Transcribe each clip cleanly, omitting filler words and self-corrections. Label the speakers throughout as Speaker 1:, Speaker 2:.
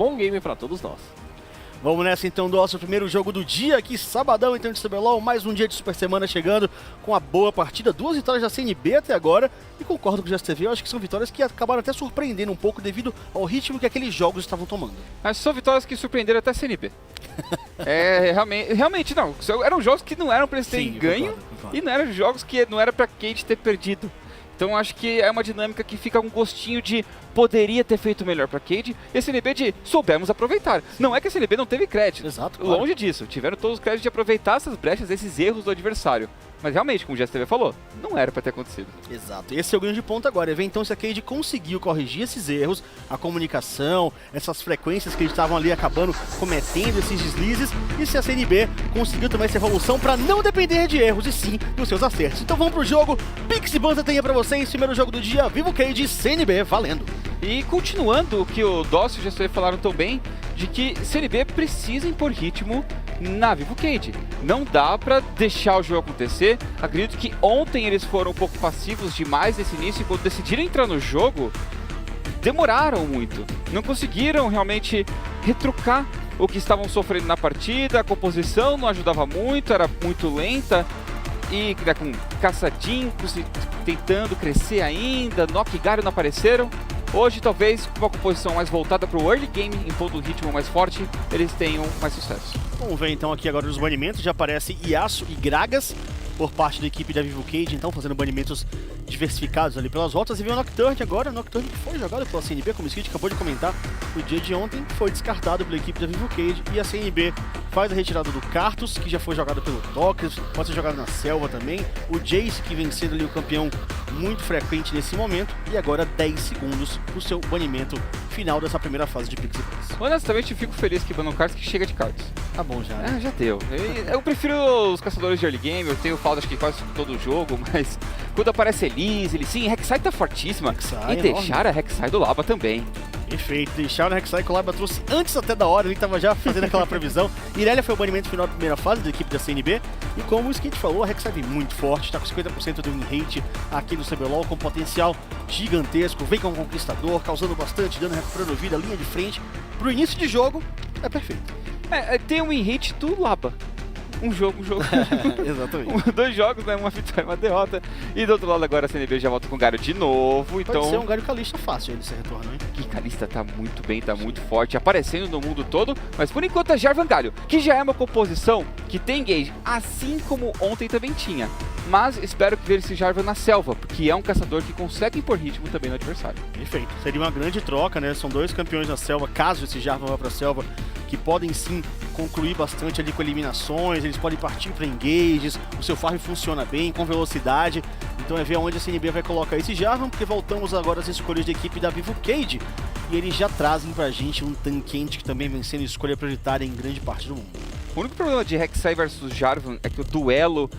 Speaker 1: bom game pra todos nós.
Speaker 2: Vamos nessa então do nosso primeiro jogo do dia aqui, sabadão então de CBLoL, mais um dia de Super Semana chegando com a boa partida, 2 vitórias da CNB até agora, e concordo com o JSTV, eu acho que são vitórias que acabaram até surpreendendo um pouco devido ao ritmo que aqueles jogos estavam tomando.
Speaker 3: Mas são vitórias que surpreenderam até a CNB. Realmente não, eram jogos que não eram pra eles terem ganho, concordo. E não eram jogos que não era pra Keyd ter perdido. Então acho que é uma dinâmica que fica um gostinho de poderia ter feito melhor pra Keyd e a CNB de soubemos aproveitar. Não é que a CNB não teve crédito,
Speaker 2: exato, claro.
Speaker 3: Longe disso, tiveram todos os créditos de aproveitar essas brechas, esses erros do adversário. Mas realmente, como o JSTV falou, não era pra ter acontecido.
Speaker 2: Exato, esse é o grande ponto agora, é ver então se a Keyd conseguiu corrigir esses erros, a comunicação, essas frequências que eles estavam ali acabando cometendo esses deslizes, e se a CNB conseguiu também essa evolução pra não depender de erros e sim dos seus acertos. Então vamos pro jogo, Pix e Banza tem pra vocês, primeiro jogo do dia, Vivo Keyd, CNB, valendo!
Speaker 3: E continuando o que o Dossi e o JSTV falaram tão bem, de que CNB precisa impor ritmo na Vivo Keyd. Não dá pra deixar o jogo acontecer. Acredito que ontem eles foram um pouco passivos demais nesse início e quando decidiram entrar no jogo, demoraram muito. Não conseguiram realmente retrucar o que estavam sofrendo na partida, a composição não ajudava muito, era muito lenta. E com caçadinho, tentando crescer ainda, Nock e Garo não apareceram. Hoje, talvez, com uma composição mais voltada para o early game, impondo um ritmo mais forte, eles tenham mais sucesso.
Speaker 2: Vamos ver então aqui agora os banimentos, já aparece Yasuo e Gragas por parte da equipe da Vivo Keyd, então fazendo banimentos diversificados ali pelas voltas. E veio o Nocturne agora, Nocturne que foi jogado pela CNB, como o Skid acabou de comentar, no dia de ontem, foi descartado pela equipe da Vivo Keyd e a CNB faz a retirada do Cartus, que já foi jogado pelo Tokers, pode ser jogado na Selva também, o Jace, que vem sendo ali o campeão muito frequente nesse momento, e agora 10 segundos pro seu banimento final dessa primeira fase de Pix e Banza.
Speaker 3: Honestamente, eu fico feliz que banam cards que chega de cards.
Speaker 2: Tá bom já. Né?
Speaker 3: Já deu. Eu prefiro os caçadores de early game, eu tenho falta acho que quase todo o jogo, mas quando aparece Elise, ele sim, Rek'Sai tá fortíssima.
Speaker 2: Rek'Sai,
Speaker 3: e deixar a Rek'Sai do Laba também.
Speaker 2: Perfeito, deixaram o Rek'Sai que o Laba trouxe antes até da hora, ele tava já fazendo aquela previsão. Irelia foi o banimento final da primeira fase da equipe da CNB. E como o Skid falou, a Rek'Sai vem muito forte, tá com 50% do win rate aqui no CBLoL, com potencial gigantesco, vem com um conquistador, causando bastante dano, recuperando vida, linha de frente. Pro início de jogo, é perfeito.
Speaker 3: Tem um win rate do Laba. Um jogo.
Speaker 2: Exatamente.
Speaker 3: 2 jogos, né? Uma vitória e uma derrota. E do outro lado agora a CNB já volta com o Garo de novo.
Speaker 2: Pode ser um Garo Kalista fácil ele se retornar, hein?
Speaker 3: Que Kalista tá muito bem, tá muito forte, aparecendo no mundo todo. Mas por enquanto é Jarvan Galio, que já é uma composição que tem engage, assim como ontem também tinha. Mas espero que ver esse Jarvan na selva, porque é um caçador que consegue impor ritmo também no adversário.
Speaker 2: Perfeito. Seria uma grande troca, né? São 2 campeões na selva, caso esse Jarvan vá pra selva, que podem sim concluir bastante ali com eliminações, eles podem partir para engages, o seu farm funciona bem, com velocidade, então é ver onde a CNB vai colocar esse Jarvan, porque voltamos agora às escolhas de equipe da Vivo Keyd, e eles já trazem pra gente um tanquente que também vem sendo escolha prioritária em grande parte do mundo.
Speaker 3: O único problema de Rek'Sai versus Jarvan é que o duelo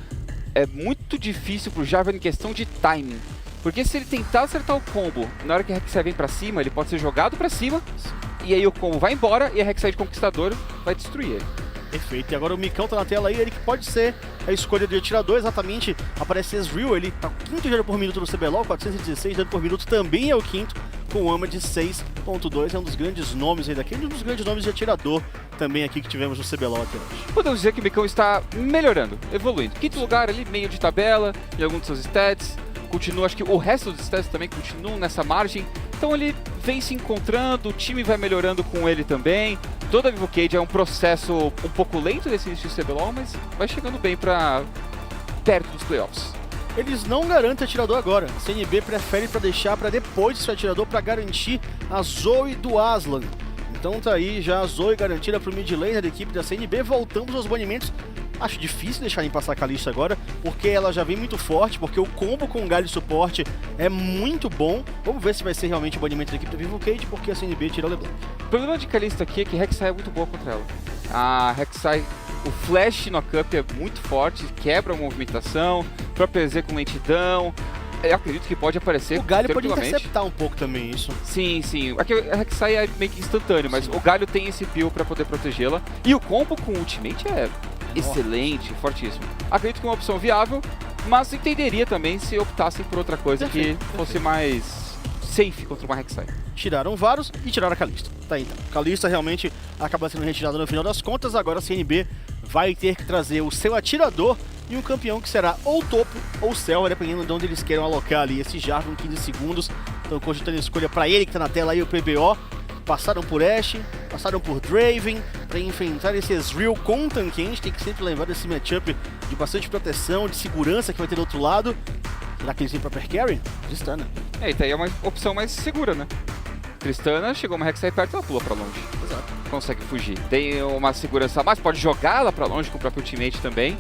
Speaker 3: é muito difícil pro Jarvan em questão de timing. Porque se ele tentar acertar o combo, na hora que a Rek'Sai vem pra cima, ele pode ser jogado pra cima, e aí o combo vai embora e a Rek'Sai de Conquistador vai destruir ele.
Speaker 2: Perfeito, e agora o Micão tá na tela aí, ele que pode ser a escolha do atirador, exatamente, aparece Ezreal, ele tá o 5º dano por minuto no CBLoL, 416 dano por minuto, também é o 5º, com AMA de 6.2, é um dos grandes nomes aí daqui, um dos grandes nomes de atirador também aqui que tivemos no CBLoL até hoje.
Speaker 3: Podemos dizer que o Micão está melhorando, evoluindo. 5º lugar ali, meio de tabela, em alguns dos seus stats, continua, acho que o resto dos stats também continuam nessa margem, então ele vem se encontrando, o time vai melhorando com ele também. Toda a Vivo Keyd é um processo um pouco lento nesse início de CBLoL, mas vai chegando bem pra perto dos playoffs.
Speaker 2: Eles não garantem atirador agora, a CNB prefere pra deixar pra depois desse atirador pra garantir a Zoe do Aslan. Então tá aí já a Zoe garantida pro mid laner da equipe da CNB, voltamos aos banimentos. Acho difícil deixarem passar a Kalista agora, porque ela já vem muito forte, porque o combo com o Galho de suporte é muito bom. Vamos ver se vai ser realmente o banimento da equipe da Vivo Keyd, porque a CNB tira o LeBlanc.
Speaker 3: O problema de Kalista aqui é que Rek'Sai é muito boa contra ela. A Rek'Sai, o flash no Cup é muito forte, quebra a movimentação, próprio EZ com lentidão. Eu acredito que pode aparecer.
Speaker 2: O Galho pode interceptar um pouco também isso.
Speaker 3: Sim. Aqui a Rek'Sai é meio que instantâneo, mas o Galho tem esse peel pra poder protegê-la. E o combo com o ultimate é excelente, fortíssimo. Acredito que é uma opção viável, mas entenderia também se optassem por outra coisa que fosse mais safe contra uma Rek'Sai.
Speaker 2: Tiraram Varus e tiraram a Kalista. Tá aí, então. Kalista realmente acaba sendo retirada no final das contas. Agora a CNB vai ter que trazer o seu atirador e um campeão que será ou topo ou céu, dependendo de onde eles queiram alocar ali esse Jarvan em 15 segundos. Então cogitando a escolha para ele que tá na tela aí, o PBO. Passaram por Ashe, passaram por Draven, para enfrentar esse Ezreal com tanque. A gente tem que sempre lembrar desse matchup de bastante proteção, de segurança que vai ter do outro lado. Será que eles vêm pra per carry? Tristana.
Speaker 3: E tá aí é uma opção mais segura, né? Tristana, chegou uma Rek'Sai perto, ela pula pra longe.
Speaker 2: Exato.
Speaker 3: Consegue fugir. Tem uma segurança a mais, pode jogar ela pra longe com o próprio teammate também.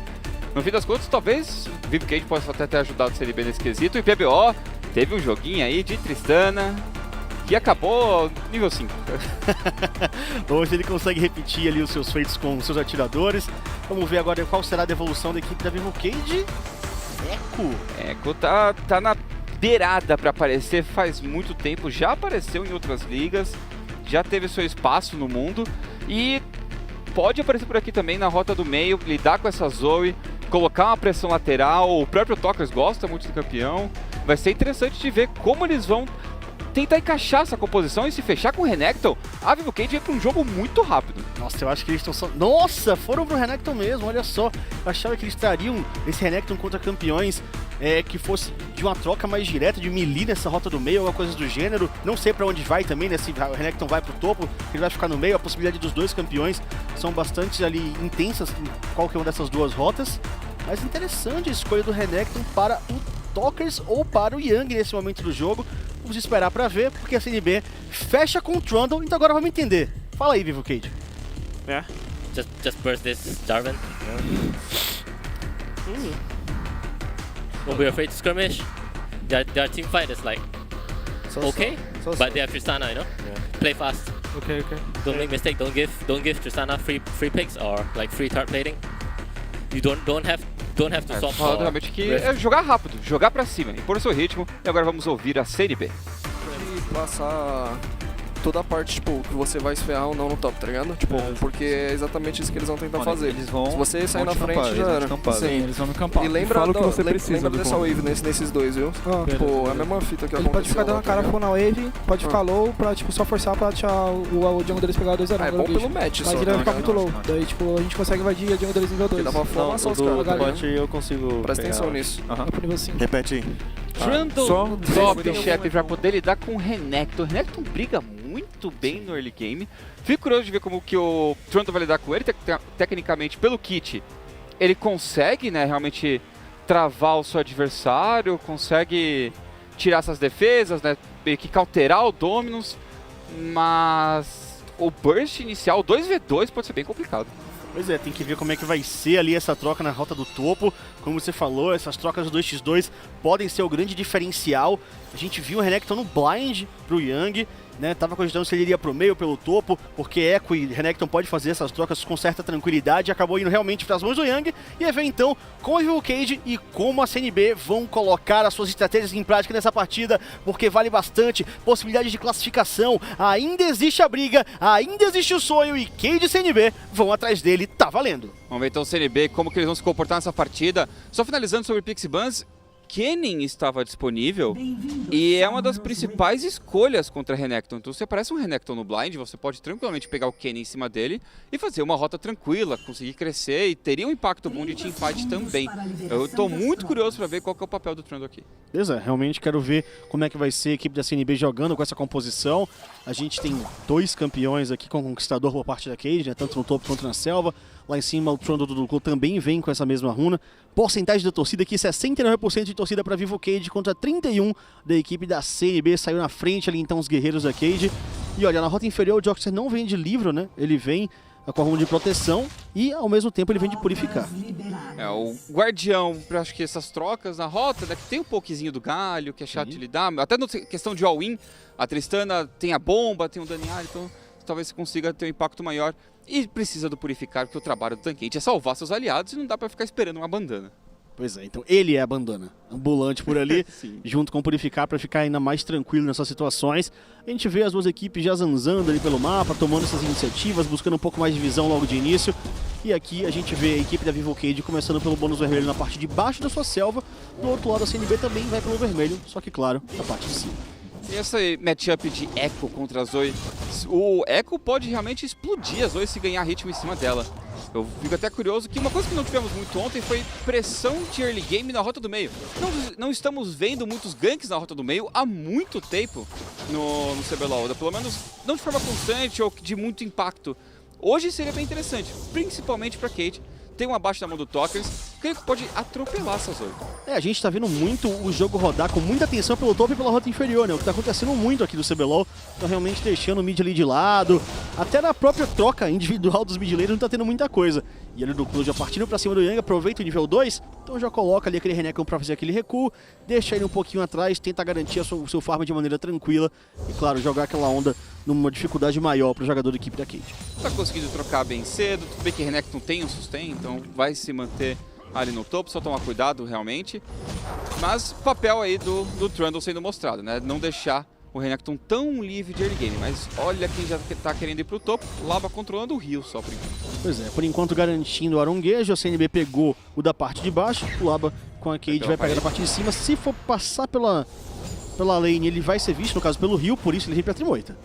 Speaker 3: No fim das contas, talvez Vivo Keyd possa até ter ajudado o CNB nesse quesito. E PBO teve um joguinho aí de Tristana que acabou nível 5.
Speaker 2: Hoje ele consegue repetir ali os seus feitos com os seus atiradores. Vamos ver agora qual será a devolução da equipe da Vivo Keyd.
Speaker 3: Echo tá na beirada pra aparecer faz muito tempo, já apareceu em outras ligas, já teve seu espaço no mundo e pode aparecer por aqui também na rota do meio, lidar com essa Zoe, colocar uma pressão lateral. O próprio Tokers gosta muito do campeão. Vai ser interessante de ver como eles vão tentar encaixar essa composição e se fechar com o Renekton. A Vivo Keyd vai pra um jogo muito rápido.
Speaker 2: Nossa, eu acho que eles estão só... Nossa, foram pro Renekton mesmo, olha só. Eu achava que eles trariam esse Renekton contra campeões que fosse de uma troca mais direta, de melee nessa rota do meio, alguma coisa do gênero. Não sei pra onde vai também, né? Se o Renekton vai pro topo, ele vai ficar no meio. A possibilidade dos dois campeões são bastante ali intensas em qualquer uma dessas duas rotas. Mas interessante a escolha do Renekton para o Tokers ou para o Yang nesse momento do jogo. Vamos esperar pra ver, porque a CNB fecha com o Trundle, então agora vamos entender. Fala aí, Vivo Keyd.
Speaker 1: Yeah, just burst this Jarvan. Will be afraid to skirmish. Their team fight is like okay, but they have Tristana, you know. Yeah. Play fast.
Speaker 4: Okay.
Speaker 1: Don't make mistake. Don't give Tristana free picks or like free third plating. You don't have to swap for
Speaker 3: realmente que é jogar rápido, jogar pra cima, impor o seu ritmo. E agora vamos ouvir a CNB.
Speaker 4: E passar toda a parte, tipo, que você vai se ferrar ou não no top, tá ligado? Tipo, porque é exatamente isso que eles vão tentar fazer.
Speaker 5: Eles vão,
Speaker 4: se você sair na frente, já era.
Speaker 5: Sim, eles vão no campar.
Speaker 4: E lembra,
Speaker 5: que você precisa
Speaker 4: lembra dessa wave nesses dois, viu? Tipo, é a mesma fita que
Speaker 6: ele
Speaker 4: aconteceu.
Speaker 6: pode ficar dando a cara full na wave, pode ficar low pra, tipo, só forçar pra deixar o jungle deles pegar o 2-0.
Speaker 4: É bom pelo match,
Speaker 6: mas ele vai ficar muito low. Daí, tipo, a gente consegue invadir a jungle deles nível 2.
Speaker 4: Dá pra formar só os caras.
Speaker 5: Bot eu consigo.
Speaker 4: Presta atenção nisso.
Speaker 6: Pro nível 5.
Speaker 5: Repete aí.
Speaker 3: Trundle top chef pra poder lidar com o Renekton. O Renekton briga muito bem no early game. Fico curioso de ver como que o Trundle vai lidar com ele. Tecnicamente, pelo kit, ele consegue, né, realmente travar o seu adversário, consegue tirar essas defesas, né, meio que cauterar o Dominus, mas o burst inicial, 2v2, pode ser bem complicado.
Speaker 2: Pois é, tem que ver como é que vai ser ali essa troca na rota do topo. Como você falou, essas trocas do 2x2 podem ser o grande diferencial. A gente viu o Renekton no blind pro Yang, né? Tava cogitando se ele iria pro meio ou pelo topo, porque Echo e Renekton pode fazer essas trocas com certa tranquilidade. Acabou indo realmente pras mãos do Yang. E é ver então como a Vivo Keyd e como a CNB vão colocar as suas estratégias em prática nessa partida, porque vale bastante. Possibilidade de classificação, ainda existe a briga, ainda existe o sonho e Keyd e CNB vão atrás dele, tá valendo.
Speaker 3: Vamos ver então o CNB, como que eles vão se comportar nessa partida. Só finalizando sobre Pixie Bans, Kennen estava disponível e é uma das principais escolhas contra Renekton. Então se aparece um Renekton no blind, você pode tranquilamente pegar o Kennen em cima dele e fazer uma rota tranquila, conseguir crescer e teria um impacto bom de teamfight também. Eu estou muito curioso para ver qual que é o papel do Trundle aqui.
Speaker 2: Beleza, realmente quero ver como é que vai ser a equipe da CNB jogando com essa composição. A gente tem dois campeões aqui com o Conquistador por parte da Keyd, né, tanto no topo quanto na selva. Lá em cima o Trundle do Dudu também vem com essa mesma runa. Porcentagem da torcida aqui, 69% de torcida para Vivo Keyd contra 31% da equipe da CNB. Saiu na frente ali então os guerreiros da Keyd. E olha, na rota inferior o Joxer não vem de livro, né? Ele vem com a runa de proteção e ao mesmo tempo ele vem de purificar.
Speaker 3: É, o Guardião, acho que essas trocas na rota, né, que tem um pouquinho do galho, que é chato de lidar. Até na questão de all-in, a Tristana tem a bomba, tem o Daniel, então talvez você consiga ter um impacto maior. E precisa do Purificar, porque o trabalho do Tanquente é salvar seus aliados e não dá pra ficar esperando uma bandana.
Speaker 2: Pois é, então ele é a bandana, ambulante por ali, junto com o Purificar para ficar ainda mais tranquilo nessas situações. A gente vê as duas equipes já zanzando ali pelo mapa, tomando essas iniciativas, buscando um pouco mais de visão logo de início. E aqui a gente vê a equipe da Vivo Keyd começando pelo bônus vermelho na parte de baixo da sua selva. Do outro lado a CNB também vai pelo vermelho, só que claro, na parte de cima.
Speaker 3: E essa matchup de Echo contra a Zoe, o Echo pode realmente explodir a Zoe se ganhar ritmo em cima dela. Eu fico até curioso que uma coisa que não tivemos muito ontem foi pressão de early game na rota do meio. Não estamos vendo muitos ganks na rota do meio há muito tempo no CBLoL, pelo menos não de forma constante ou de muito impacto. Hoje seria bem interessante, principalmente para Keyd. Tem uma baixa na mão do Tokers, creio que pode atropelar essa Zoe.
Speaker 2: A gente tá vendo muito o jogo rodar com muita atenção pelo topo e pela rota inferior, né? O que tá acontecendo muito aqui do CBLoL, tá realmente deixando o mid ali de lado, até na própria troca individual dos mid laners não tá tendo muita coisa. E ali do Clube já partindo pra cima do Yang, aproveita o nível 2, então já coloca ali aquele Renekton pra fazer aquele recuo, deixa ele um pouquinho atrás, tenta garantir o seu farm de maneira tranquila e, claro, jogar aquela onda numa dificuldade maior pro jogador da equipe da Keyd.
Speaker 3: Tá conseguindo trocar bem cedo, tudo bem que Renekton tem um sustain, então vai se manter ali no topo, só tomar cuidado realmente. Mas papel aí do Trundle sendo mostrado, né? Não deixar o Renekton tão livre de early game, mas olha quem já tá querendo ir pro topo, Laba controlando o Rio só por enquanto.
Speaker 2: Pois é, por enquanto garantindo o aronguejo, a CNB pegou o da parte de baixo, o Laba com a Keyd vai pegar da parte de cima. Se for passar pela lane, ele vai ser visto, no caso pelo Rio, por isso ele vem pra Trimoita.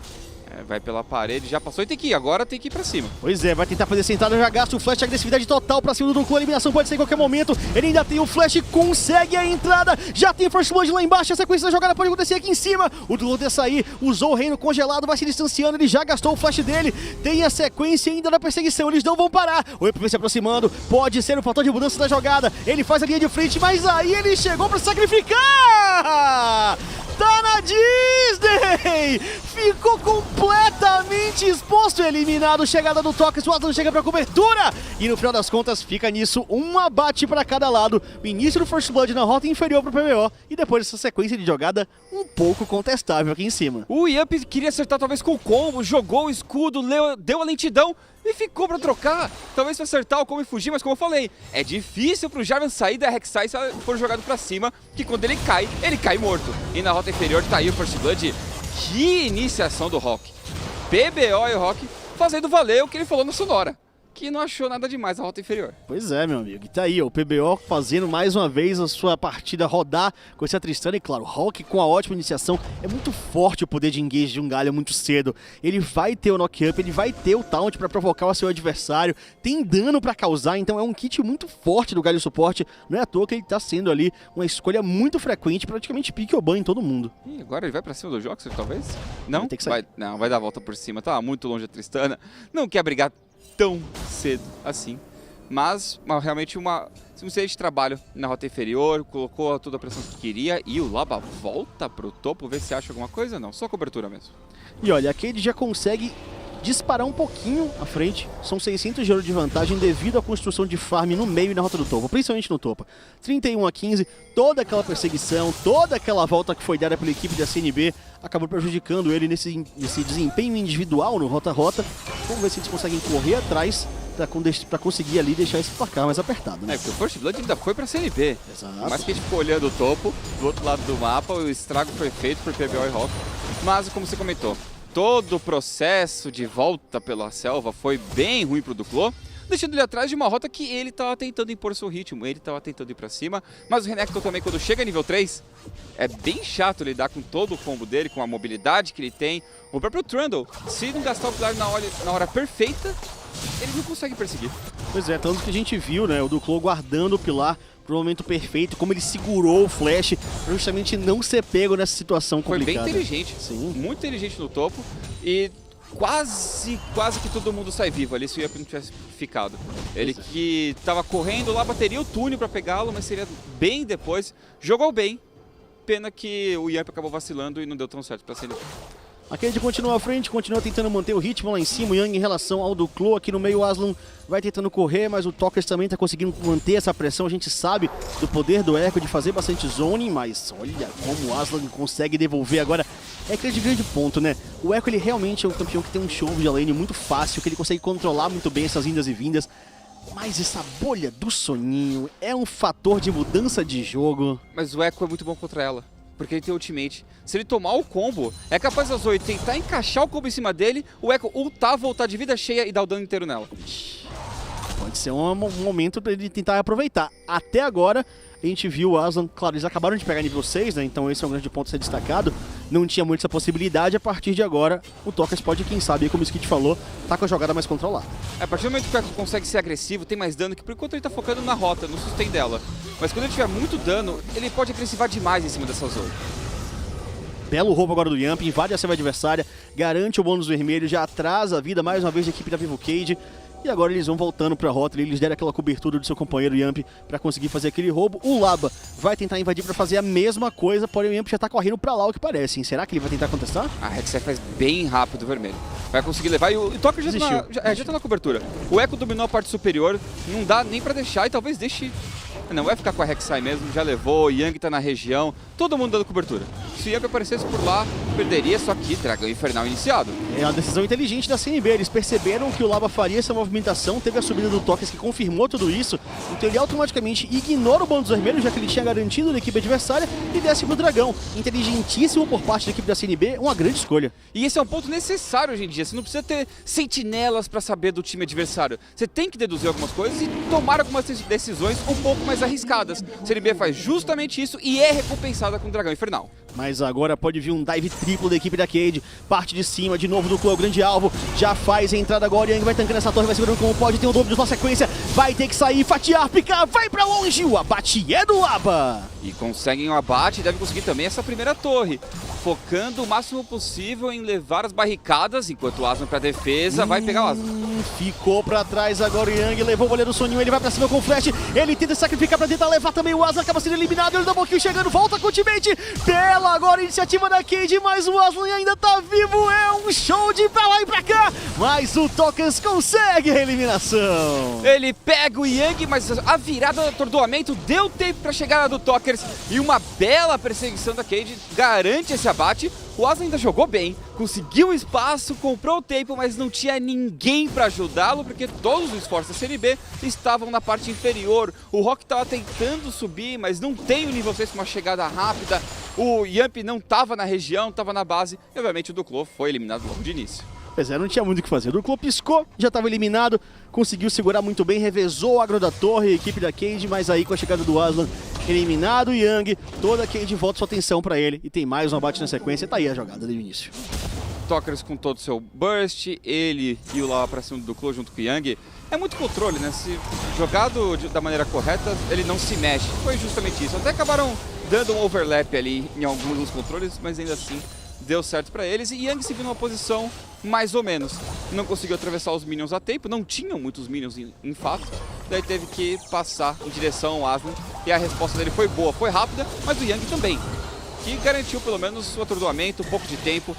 Speaker 3: Vai pela parede, já passou e tem que ir, agora tem que ir pra cima.
Speaker 2: Pois é, vai tentar fazer sentada, já gasta o flash, agressividade total pra cima do Duclo, a eliminação pode ser em qualquer momento, ele ainda tem o flash, consegue a entrada, já tem First Blood lá embaixo, a sequência da jogada pode acontecer aqui em cima, o Duclo tem sair, usou o reino congelado, vai se distanciando, ele já gastou o flash dele, tem a sequência ainda da perseguição, eles não vão parar, o EPV se aproximando, pode ser o fator de mudança da jogada, ele faz a linha de frente, mas aí ele chegou pra sacrificar! Tá na Disney! Ficou completamente exposto, eliminado. Chegada do Tokers, o Aslan chega pra cobertura. E no final das contas fica nisso, um abate pra cada lado. O início do First Blood na rota inferior pro PBO. E depois essa sequência de jogada um pouco contestável aqui em cima.
Speaker 3: O Yamp queria acertar talvez com o combo, jogou o escudo, deu a lentidão e ficou pra trocar. Talvez pra acertar o combo e fugir, mas como eu falei, é difícil pro Jarvan sair da Rek'Sai se for jogado pra cima, que quando ele cai morto. E na rota inferior tá aí o First Blood. Que iniciação do Rock. PBO e o Rock fazendo valer o que ele falou na Sonora, que não achou nada demais a rota inferior.
Speaker 2: Pois é, meu amigo. E tá aí, ó, o PBO fazendo mais uma vez a sua partida rodar com essa Tristana. E claro, o Rock com a ótima iniciação. É muito forte o poder de engage de um Galho muito cedo. Ele vai ter o knock-up, ele vai ter o taunt pra provocar o seu adversário. Tem dano pra causar, então é um kit muito forte do Galho Suporte. Não é à toa que ele tá sendo ali uma escolha muito frequente, praticamente pique ou ban em todo mundo.
Speaker 3: E agora ele vai pra cima do Joxer, talvez? Não?
Speaker 2: Vai ter que sair.
Speaker 3: Vai dar a volta por cima. Tá muito longe a Tristana. Não quer brigar tão cedo assim, mas realmente uma série de trabalho na rota inferior, colocou toda a pressão que queria e o Laba volta pro topo, ver se acha alguma coisa, não, só cobertura mesmo. E
Speaker 2: olha, a Keyd já consegue disparar um pouquinho à frente, são 600 de ouro de vantagem devido à construção de farm no meio e na rota do topo, principalmente no topo. 31-15, toda aquela perseguição, toda aquela volta que foi dada pela equipe da CNB acabou prejudicando ele nesse desempenho individual no rota-rota. Vamos ver se eles conseguem correr atrás pra conseguir ali deixar esse placar mais apertado, né?
Speaker 3: Porque o First Blood ainda foi pra CNB.
Speaker 2: Exato.
Speaker 3: Mas que a gente ficou olhando o topo, do outro lado do mapa, o estrago foi feito por PBO e Rock. Mas, como você comentou, todo o processo de volta pela selva foi bem ruim pro Duclo, deixando ele atrás de uma rota que ele tava tentando impor seu ritmo, ele tava tentando ir pra cima, mas o Renekton também, quando chega a nível 3, é bem chato lidar com todo o combo dele, com a mobilidade que ele tem. O próprio Trundle, se não gastar o pilar na hora perfeita, ele não consegue perseguir.
Speaker 2: Pois é, tanto que a gente viu, né, o Duclo guardando o pilar pro momento perfeito, como ele segurou o flash pra justamente não ser pego nessa situação complicada.
Speaker 3: Foi bem inteligente,
Speaker 2: sim,
Speaker 3: muito inteligente no topo e quase que todo mundo sai vivo ali se o Yamp não tivesse ficado. Ele que tava correndo lá, bateria o túnel pra pegá-lo, mas seria bem depois. Jogou bem, pena que o Yamp acabou vacilando e não deu tão certo pra CNB.
Speaker 2: A Keyd continua à frente, continua tentando manter o ritmo lá em cima. O Yang em relação ao Duclo aqui no meio, o Aslan vai tentando correr, mas o Tokers também está conseguindo manter essa pressão. A gente sabe do poder do Echo de fazer bastante zoning, mas olha como o Aslan consegue devolver agora. É aquele de grande ponto, né? O Echo ele realmente é um campeão que tem um show de lane muito fácil, que ele consegue controlar muito bem essas indas e vindas. Mas essa bolha do soninho é um fator de mudança de jogo.
Speaker 3: Mas o Echo é muito bom contra ela, porque ele tem ultimate. Se ele tomar o combo, é capaz da Zoe tentar encaixar o combo em cima dele, o Echo ultar, voltar de vida cheia e dar o dano inteiro nela.
Speaker 2: Pode ser um momento para ele tentar aproveitar. Até agora, a gente viu o Aslan, claro, eles acabaram de pegar nível 6, né? Então esse é um grande ponto a ser destacado. não tinha muito essa possibilidade. A partir de agora, o Tokers pode, quem sabe, como o Skid falou, tá com a jogada mais controlada.
Speaker 3: A partir do momento que o Echo consegue ser agressivo, tem mais dano, que por enquanto ele tá focando na rota, no sustain dela. Mas quando ele tiver muito dano, ele pode agressivar demais em cima dessa zona.
Speaker 2: Belo roubo agora do Yamp, invade a selva adversária, garante o bônus vermelho, já atrasa a vida mais uma vez da equipe da Vivo Keyd. E agora eles vão voltando pra rota, eles deram aquela cobertura do seu companheiro Yamp pra conseguir fazer aquele roubo. O Laba vai tentar invadir pra fazer a mesma coisa, porém o Yamp já tá correndo pra lá, o que parece, hein? Será que ele vai tentar contestar?
Speaker 3: A Rek'Sai faz bem rápido o vermelho. Vai conseguir levar e o Toker já tá na cobertura. O Echo dominou a parte superior, não dá nem pra deixar e talvez deixe... Não, vai ficar com a Rek'Sai mesmo, já levou, o Yang tá na região, todo mundo dando cobertura. Se o Yang aparecesse por lá, perderia, só que Dragão Infernal iniciado. É
Speaker 2: uma decisão inteligente da CNB, eles perceberam que o Laba faria essa movimentação, teve a subida do Tokers que confirmou tudo isso, então ele automaticamente ignora o bônus vermelho, já que ele tinha garantido da equipe adversária, e desce pro Dragão. Inteligentíssimo por parte da equipe da CNB, uma grande escolha.
Speaker 3: E esse é um ponto necessário hoje em dia, você não precisa ter sentinelas pra saber do time adversário, você tem que deduzir algumas coisas e tomar algumas decisões um pouco mais arriscadas. A CNB faz justamente isso e é recompensada com o Dragão Infernal.
Speaker 2: Mas agora pode vir um dive triplo da equipe da Keyd, parte de cima, de novo do Clô, grande alvo, já faz a entrada agora, Yang vai tancando essa torre, vai segurando como pode, tem um dobro na sequência, vai ter que sair, fatiar, picar, vai pra longe, o abate é do Laba.
Speaker 3: E conseguem o abate e devem conseguir também essa primeira torre, focando o máximo possível em levar as barricadas, enquanto o Aslan pra defesa vai pegar o Aslan.
Speaker 2: Ficou pra trás agora o Yang, levou o goleiro do Soninho, ele vai pra cima com o flash, ele tenta sacrificar pra tentar levar também o Aslan, acaba sendo eliminado, ele dá um pouquinho chegando, volta com o ultimate, pela agora a iniciativa da Keyd, mas o Aslan ainda tá vivo, é um show de pra lá e pra cá, mas o Tokers consegue a eliminação.
Speaker 3: Ele pega o Yang, mas a virada do atordoamento deu tempo pra chegada do Tokers e uma bela perseguição da Keyd garante esse abate. O Aslan ainda jogou bem, conseguiu espaço, comprou o tempo, mas não tinha ninguém para ajudá-lo, porque todos os esforços da CNB estavam na parte inferior. O Rock estava tentando subir, mas não tem o nível 6 para uma chegada rápida. O Yamp não estava na região, estava na base. E obviamente o Duclo foi eliminado logo de início.
Speaker 2: Pois é, não tinha muito o que fazer. O Duclo piscou, já estava eliminado, conseguiu segurar muito bem, revezou o agro da torre, a equipe da Keyd, mas aí com a chegada do Aslan, eliminado o Yang, toda a Keyd volta sua atenção para ele e tem mais um abate na sequência, tá aí a jogada desde o início.
Speaker 3: Tokers com todo o seu burst, ele e o lá pra cima do Duclo junto com o Yang. É muito controle, né? Se jogado da maneira correta, ele não se mexe. Foi justamente isso. Até acabaram dando um overlap ali em alguns dos controles, mas ainda assim deu certo pra eles. E Yang se viu numa posição mais ou menos. Não conseguiu atravessar os minions a tempo, não tinham muitos minions em fato. Daí teve que passar em direção ao Aslan. E a resposta dele foi boa, foi rápida, mas o Yang também. Que garantiu pelo menos o atordoamento, um pouco de tempo.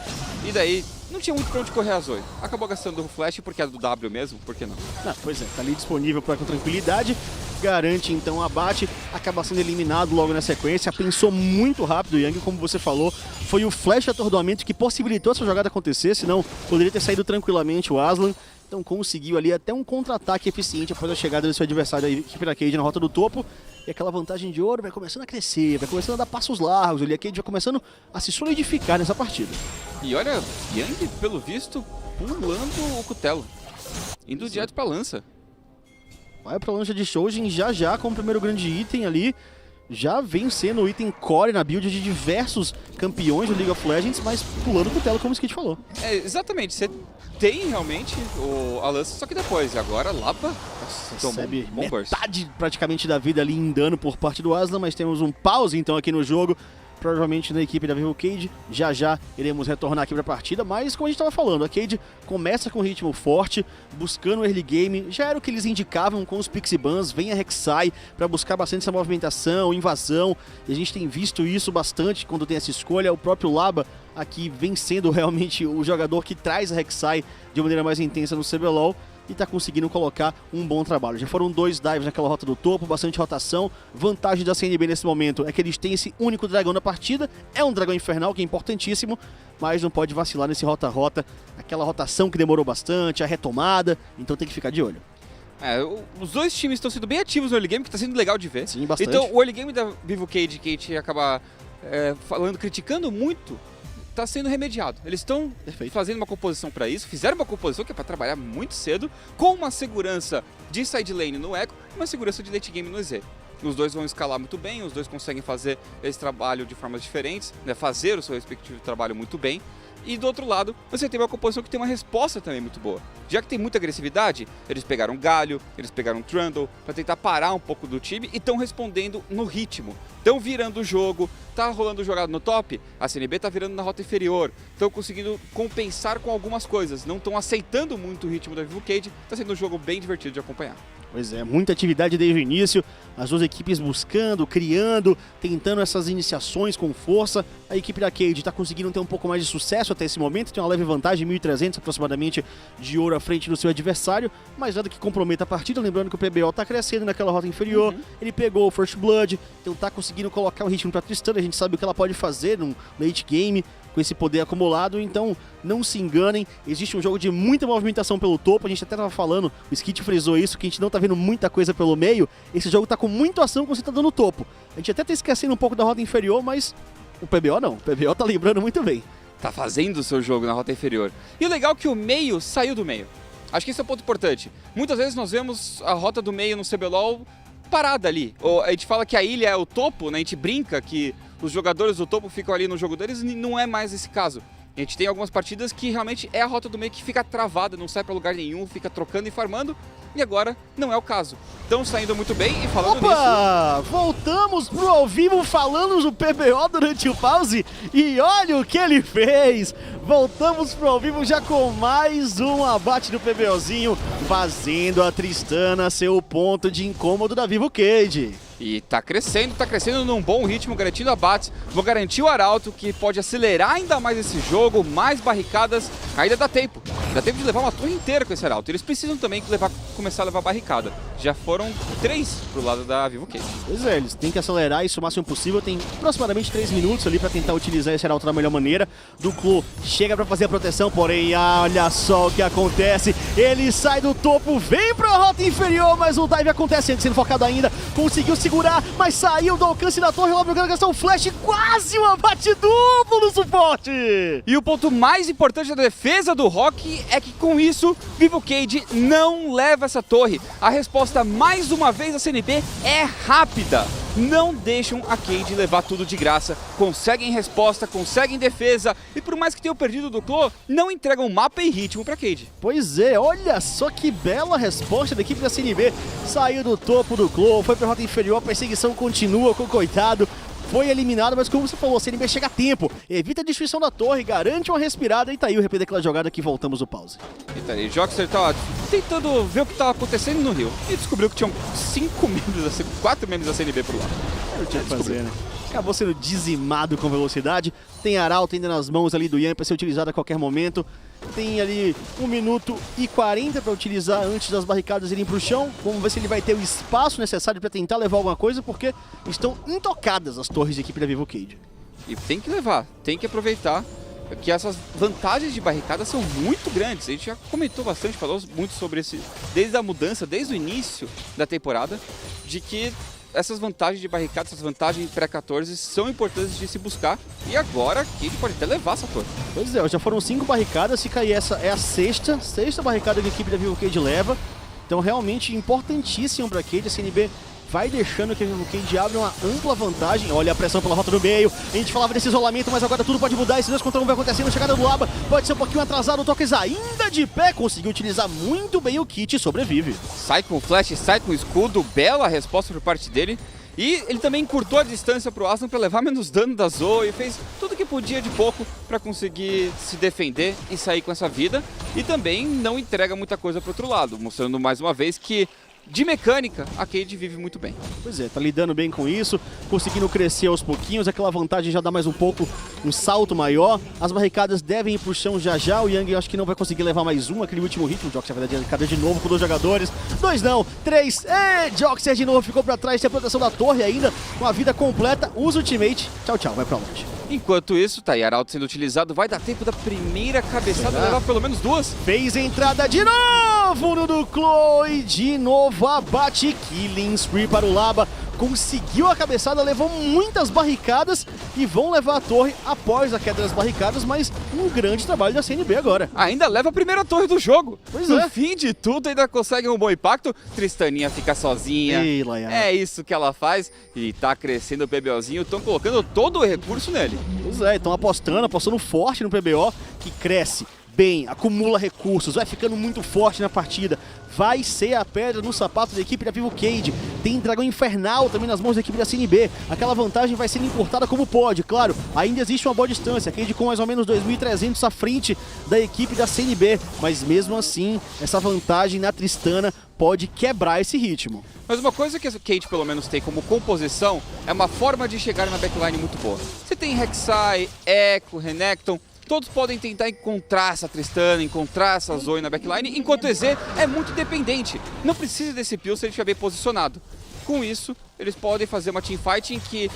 Speaker 3: E daí não tinha muito pra onde correr a Zoe. Acabou gastando o flash porque era do W mesmo, por que não?
Speaker 2: Pois é, tá ali disponível com tranquilidade. Garante então o abate, acaba sendo eliminado logo na sequência. Pensou muito rápido o Yang, como você falou. Foi o flash de atordoamento que possibilitou essa jogada acontecer, senão poderia ter saído tranquilamente o Aslan. Então conseguiu ali até um contra-ataque eficiente após a chegada do seu adversário, a equipe da Keyd na rota do topo. E aquela vantagem de ouro vai começando a crescer, vai começando a dar passos largos. Ali a Keyd vai começando a se solidificar nessa partida.
Speaker 3: E olha, Yang, pelo visto, pulando o cutelo, indo direto pra lança.
Speaker 2: Vai pra lança de Shojin já como primeiro grande item ali. Já vem sendo o item core na build de diversos campeões do League of Legends, mas pulando o cutelo, como o Skid falou.
Speaker 3: É, exatamente, você tem realmente a lança, só que depois, agora Lapa
Speaker 2: recebe metade praticamente da vida ali em dano por parte do Aslan, mas temos um pause então aqui no jogo. Provavelmente na equipe da Vivo Keyd, já iremos retornar aqui para a partida, mas como a gente estava falando, a Keyd começa com um ritmo forte, buscando o early game, já era o que eles indicavam com os Pixie Bans, vem a Rek'Sai para buscar bastante essa movimentação, invasão, e a gente tem visto isso bastante quando tem essa escolha. O próprio Laba aqui vem sendo realmente o jogador que traz a Rek'Sai de maneira mais intensa no CBLoL, e está conseguindo colocar um bom trabalho. Já foram 2 dives naquela rota do topo, bastante rotação. Vantagem da CNB nesse momento é que eles têm esse único dragão na partida. É um dragão infernal, que é importantíssimo, mas não pode vacilar nesse rota-rota. Aquela rotação que demorou bastante, a retomada, então tem que ficar de olho.
Speaker 3: Os dois times estão sendo bem ativos no early game, que está sendo legal de ver.
Speaker 2: Sim, bastante.
Speaker 3: Então o early game da Vivo Keyd, que a gente acaba criticando muito, está sendo remediado. Eles estão fazendo uma composição para isso, fizeram uma composição que é para trabalhar muito cedo, com uma segurança de side lane no Echo e uma segurança de late game no EZ. Os dois vão escalar muito bem, os dois conseguem fazer esse trabalho de formas diferentes, né? Fazer o seu respectivo trabalho muito bem. E do outro lado, você tem uma composição que tem uma resposta também muito boa. Já que tem muita agressividade, eles pegaram Galho, eles pegaram Trundle para tentar parar um pouco do time e estão respondendo no ritmo. Estão virando o jogo, tá rolando jogada no top, a CNB tá virando na rota inferior, estão conseguindo compensar com algumas coisas, não estão aceitando muito o ritmo da Vivo Keyd, tá sendo um jogo bem divertido de acompanhar.
Speaker 2: Pois é, muita atividade desde o início, as duas equipes buscando, criando, tentando essas iniciações com força. A equipe da Keyd está conseguindo ter um pouco mais de sucesso até esse momento, tem uma leve vantagem, 1.300 aproximadamente de ouro à frente do seu adversário, mas nada que comprometa a partida, lembrando que o PBO está crescendo naquela rota inferior, ele pegou o First Blood, então está conseguindo colocar o ritmo para Tristana, a gente sabe o que ela pode fazer num late game, com esse poder acumulado, então não se enganem, existe um jogo de muita movimentação pelo topo, a gente até estava falando, o Skit frisou isso, que a gente não tá vendo muita coisa pelo meio, esse jogo tá com muita ação concentrada no topo. A gente até tá esquecendo um pouco da rota inferior, mas o PBO não, o PBO tá lembrando muito bem.
Speaker 3: Tá fazendo o seu jogo na rota inferior. E o legal é que o meio saiu do meio. Acho que esse é um ponto importante. Muitas vezes nós vemos a rota do meio no CBLoL parada ali. Ou a gente fala que a ilha é o topo, né? A gente brinca que os jogadores do topo ficam ali no jogo deles, e não é mais esse caso. A gente tem algumas partidas que realmente é a rota do meio que fica travada, não sai pra lugar nenhum, fica trocando e farmando, e agora não é o caso. Estão saindo muito bem e falando nisso...
Speaker 2: Voltamos pro ao vivo falando do PBO durante o pause, e olha o que ele fez! Voltamos pro ao vivo já com mais um abate do PBOzinho, fazendo a Tristana ser o ponto de incômodo da Vivo Keyd.
Speaker 3: E tá crescendo num bom ritmo, garantindo abates. Vou garantir o Arauto, que pode acelerar ainda mais esse jogo, mais barricadas. Ainda dá tempo de levar uma torre inteira com esse Arauto. Eles precisam também começar a levar barricada. Já foram 3 pro lado da Vivo Keyd.
Speaker 2: Pois é, eles têm que acelerar isso o máximo possível. Tem aproximadamente 3 minutos ali pra tentar utilizar esse Arauto da melhor maneira. Duclo chega pra fazer a proteção, porém, olha só o que acontece. Ele sai do topo, vem pra rota inferior, mas o dive acontece, sendo focado ainda. Conseguiu segurar, mas saiu do alcance da torre, logo que gastou um flash, quase um abate duplo no suporte!
Speaker 3: E o ponto mais importante da defesa do Rock é que com isso, Vivo Keyd não leva essa torre. A resposta, mais uma vez, da CNB é rápida. Não deixam a Keyd levar tudo de graça, conseguem resposta, conseguem defesa, e por mais que tenham perdido do Clo, não entregam mapa e ritmo pra Keyd.
Speaker 2: Pois é, olha só que bela resposta da equipe da CNB, saiu do topo do Clo, foi pra rota inferior, a perseguição continua com o coitado, foi eliminado, mas como você falou, a CNB chega a tempo, evita a destruição da torre, garante uma respirada, e tá aí o replay daquela jogada que voltamos do pause.
Speaker 3: E tá aí, Joxer tava tentando ver o que tava acontecendo no Rio, e descobriu que tinham 4 membros da CNB por lá.
Speaker 2: Não tinha que fazer, né? Acabou sendo dizimado com velocidade, tem Arauto ainda nas mãos ali do Yan para ser utilizado a qualquer momento, tem ali 1 minuto e 40 para utilizar antes das barricadas irem pro chão, vamos ver se ele vai ter o espaço necessário para tentar levar alguma coisa, porque estão intocadas as torres de equipe da Vivo Keyd.
Speaker 3: E tem que levar, tem que aproveitar que essas vantagens de barricada são muito grandes. A gente já comentou bastante, falou muito sobre esse, desde a mudança, desde o início da temporada, de que essas vantagens de barricada, essas vantagens pré-14 são importantes de se buscar, e agora aqui ele pode até levar essa torre.
Speaker 2: Pois é, já foram 5 barricadas, se cair essa é a sexta barricada que a equipe da Vivo Keyd leva, então realmente importantíssimo para a Keyd. A CNB vai deixando que a Vivo Keyd abra uma ampla vantagem. Olha a pressão pela rota do meio, a gente falava desse isolamento, mas agora tudo pode mudar, esse 2 contra 1 vai acontecendo, chegada do Laba, pode ser um pouquinho atrasado, o Tokens ainda de pé, conseguiu utilizar muito bem o kit e sobrevive.
Speaker 3: Sai com flash, sai com escudo, bela resposta por parte dele, e ele também encurtou a distância pro Aslan para levar menos dano da Zoe, e fez tudo que podia de pouco para conseguir se defender e sair com essa vida, e também não entrega muita coisa pro outro lado, mostrando mais uma vez que de mecânica, a Keyd vive muito bem.
Speaker 2: Pois é, tá lidando bem com isso, conseguindo crescer aos pouquinhos, aquela vantagem já dá mais um pouco, um salto maior. As barricadas devem ir pro chão já já, o Yang eu acho que não vai conseguir levar mais um, aquele último hit, o Joxer vai dar barricada de novo com 2 jogadores, 2 não, 3, Joxer de novo ficou pra trás, tem a proteção da torre ainda, com a vida completa, usa o ultimate, tchau, tchau, vai pra longe.
Speaker 3: Enquanto isso, tá aí Arauto sendo utilizado, vai dar tempo da primeira cabeçada, levar pelo menos 2.
Speaker 2: Fez entrada de novo no Duclo e de novo abate, killing spree para o Laba, conseguiu a cabeçada, levou muitas barricadas e vão levar a torre após a queda das barricadas, mas um grande trabalho da CNB agora.
Speaker 3: Ainda leva a primeira torre do jogo.
Speaker 2: Pois
Speaker 3: no
Speaker 2: é.
Speaker 3: fim de tudo, ainda consegue um bom impacto. Tristaninha fica sozinha.
Speaker 2: Ei, Laiana.
Speaker 3: É isso que ela faz. E tá crescendo o PBOzinho. Estão colocando todo o recurso nele.
Speaker 2: Pois é, estão apostando forte no PBO, que cresce bem, acumula recursos, vai ficando muito forte na partida. Vai ser a pedra no sapato da equipe da Vivo Keyd. Tem Dragão Infernal também nas mãos da equipe da CNB. Aquela vantagem vai sendo encurtada como pode. Claro, ainda existe uma boa distância. Keyd com mais ou menos 2.300 à frente da equipe da CNB. Mas mesmo assim, essa vantagem na Tristana pode quebrar esse ritmo.
Speaker 3: Mas uma coisa que a Keyd pelo menos tem como composição é uma forma de chegar na backline muito boa. Você tem Rek'Sai, Echo, Renekton. Todos podem tentar encontrar essa Tristana, encontrar essa Zoe na backline, enquanto o EZ é muito dependente. Não precisa desse peel se ele estiver bem posicionado. Com isso, eles podem fazer uma teamfight em que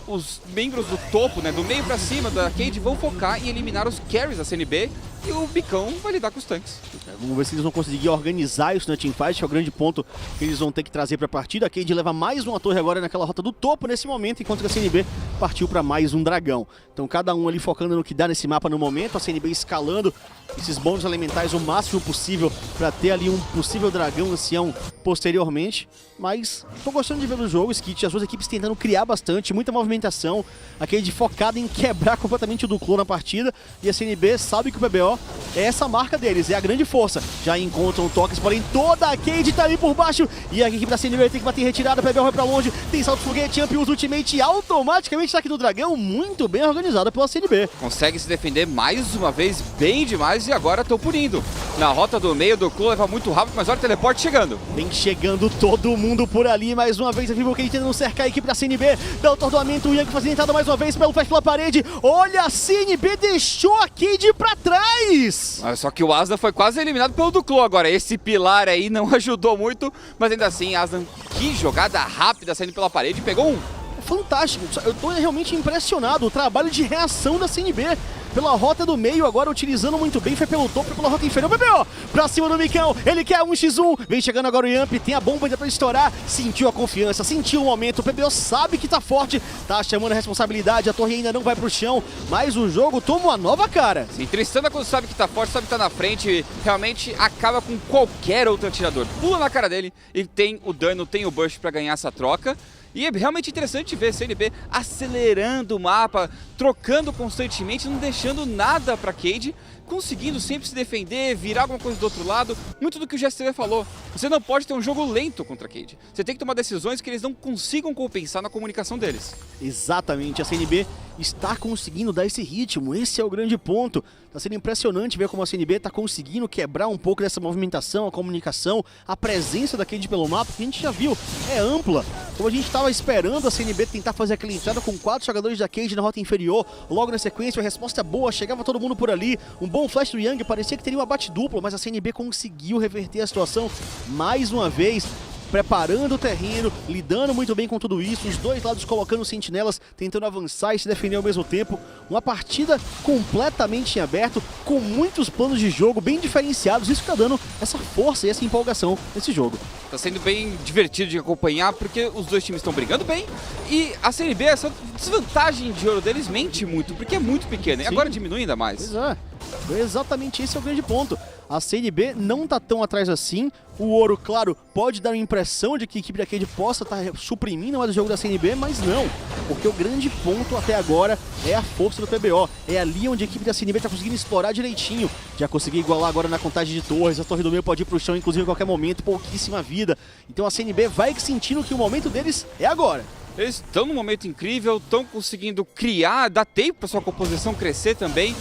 Speaker 3: os membros do topo, né, do meio pra cima da Keyd, vão focar em eliminar os carries da CNB e o Bicão vai lidar com os tanques.
Speaker 2: Vamos ver se eles vão conseguir organizar isso na teamfight, que é o grande ponto que eles vão ter que trazer para a partida. A Keyd leva mais uma torre agora naquela rota do topo nesse momento, enquanto que a CNB partiu para mais um dragão. Então cada um ali focando no que dá nesse mapa no momento, a CNB escalando esses bônus elementais o máximo possível para ter ali um possível dragão ancião posteriormente. Mas tô gostando de ver o jogo, Skit, as duas equipes tentando criar bastante, muita movimentação. A Keyd focada em quebrar completamente o Duclo na partida, e a CNB sabe que o PBO é essa marca deles, é a grande força. Já encontram toques, porém toda a Keyd tá ali por baixo, e a equipe da CNB tem que bater em retirada, o PBO vai pra longe, tem salto foguete, Amp usa ultimate e automaticamente tá aqui do dragão, muito bem organizada pela CNB.
Speaker 3: Consegue se defender mais uma vez, bem demais, e agora estão punindo. Na rota do meio, do Clô leva muito rápido, mas olha o teleporte chegando.
Speaker 2: Vem chegando todo mundo por ali, mais uma vez a Vivo Keyd tentando cercar a equipe da CNB, dá o atordoamento, o Yang fazendo entrada mais uma vez pelo flash pela parede, olha, a CNB deixou a Keyd pra trás!
Speaker 3: Só que o Aslan foi quase eliminado pelo Duclo agora, esse pilar aí não ajudou muito, mas ainda assim, Aslan, que jogada rápida saindo pela parede, pegou um.
Speaker 2: Fantástico, eu tô realmente impressionado, o trabalho de reação da CNB pela rota do meio, agora utilizando muito bem, foi pelo topo, pela rota inferior, PBO, pra cima do Micão, ele quer 1x1, vem chegando agora o Yamp, tem a bomba ainda pra estourar, sentiu a confiança, sentiu o momento, o PBO sabe que tá forte, tá chamando a responsabilidade, a torre ainda não vai pro chão, mas o jogo toma uma nova cara.
Speaker 3: Sim, Tristana quando sabe que tá forte, sabe que tá na frente, realmente acaba com qualquer outro atirador, pula na cara dele e tem o dano, tem o burst pra ganhar essa troca. E é realmente interessante ver a CNB acelerando o mapa, trocando constantemente, não deixando nada pra Keyd, conseguindo sempre se defender, virar alguma coisa do outro lado. Muito do que o GSTV falou. Você não pode ter um jogo lento contra a Keyd. Você tem que tomar decisões que eles não consigam compensar na comunicação deles.
Speaker 2: Exatamente, a CNB está conseguindo dar esse ritmo, esse é o grande ponto. Tá sendo impressionante ver como a CNB tá conseguindo quebrar um pouco dessa movimentação, a comunicação, a presença da Keyd pelo mapa, que a gente já viu, é ampla. Como a gente estava esperando a CNB tentar fazer aquela entrada com 4 jogadores da Keyd na rota inferior, logo na sequência, a resposta boa, chegava todo mundo por ali, um bom flash do Yang, parecia que teria um abate duplo, mas a CNB conseguiu reverter a situação mais uma vez, preparando o terreno, lidando muito bem com tudo isso, os dois lados colocando sentinelas, tentando avançar e se defender ao mesmo tempo. Uma partida completamente em aberto, com muitos planos de jogo bem diferenciados, isso está dando essa força e essa empolgação nesse jogo.
Speaker 3: Tá sendo bem divertido de acompanhar, porque os dois times estão brigando bem, e a CNB, essa desvantagem de ouro deles mente muito, porque é muito pequena, e agora diminui ainda mais.
Speaker 2: Pois é, exatamente esse é o grande ponto. A CNB não tá tão atrás assim, o ouro, claro, pode dar a impressão de que a equipe da Keyd possa estar suprimindo mais o jogo da CNB, mas não, porque o grande ponto até agora é a força do PBO, é ali onde a equipe da CNB tá conseguindo explorar direitinho, já conseguiu igualar agora na contagem de torres, a torre do meio pode ir pro chão, inclusive em qualquer momento, pouquíssima vida, então a CNB vai sentindo que o momento deles é agora.
Speaker 3: Eles estão num momento incrível, estão conseguindo criar, dar tempo para sua composição crescer também.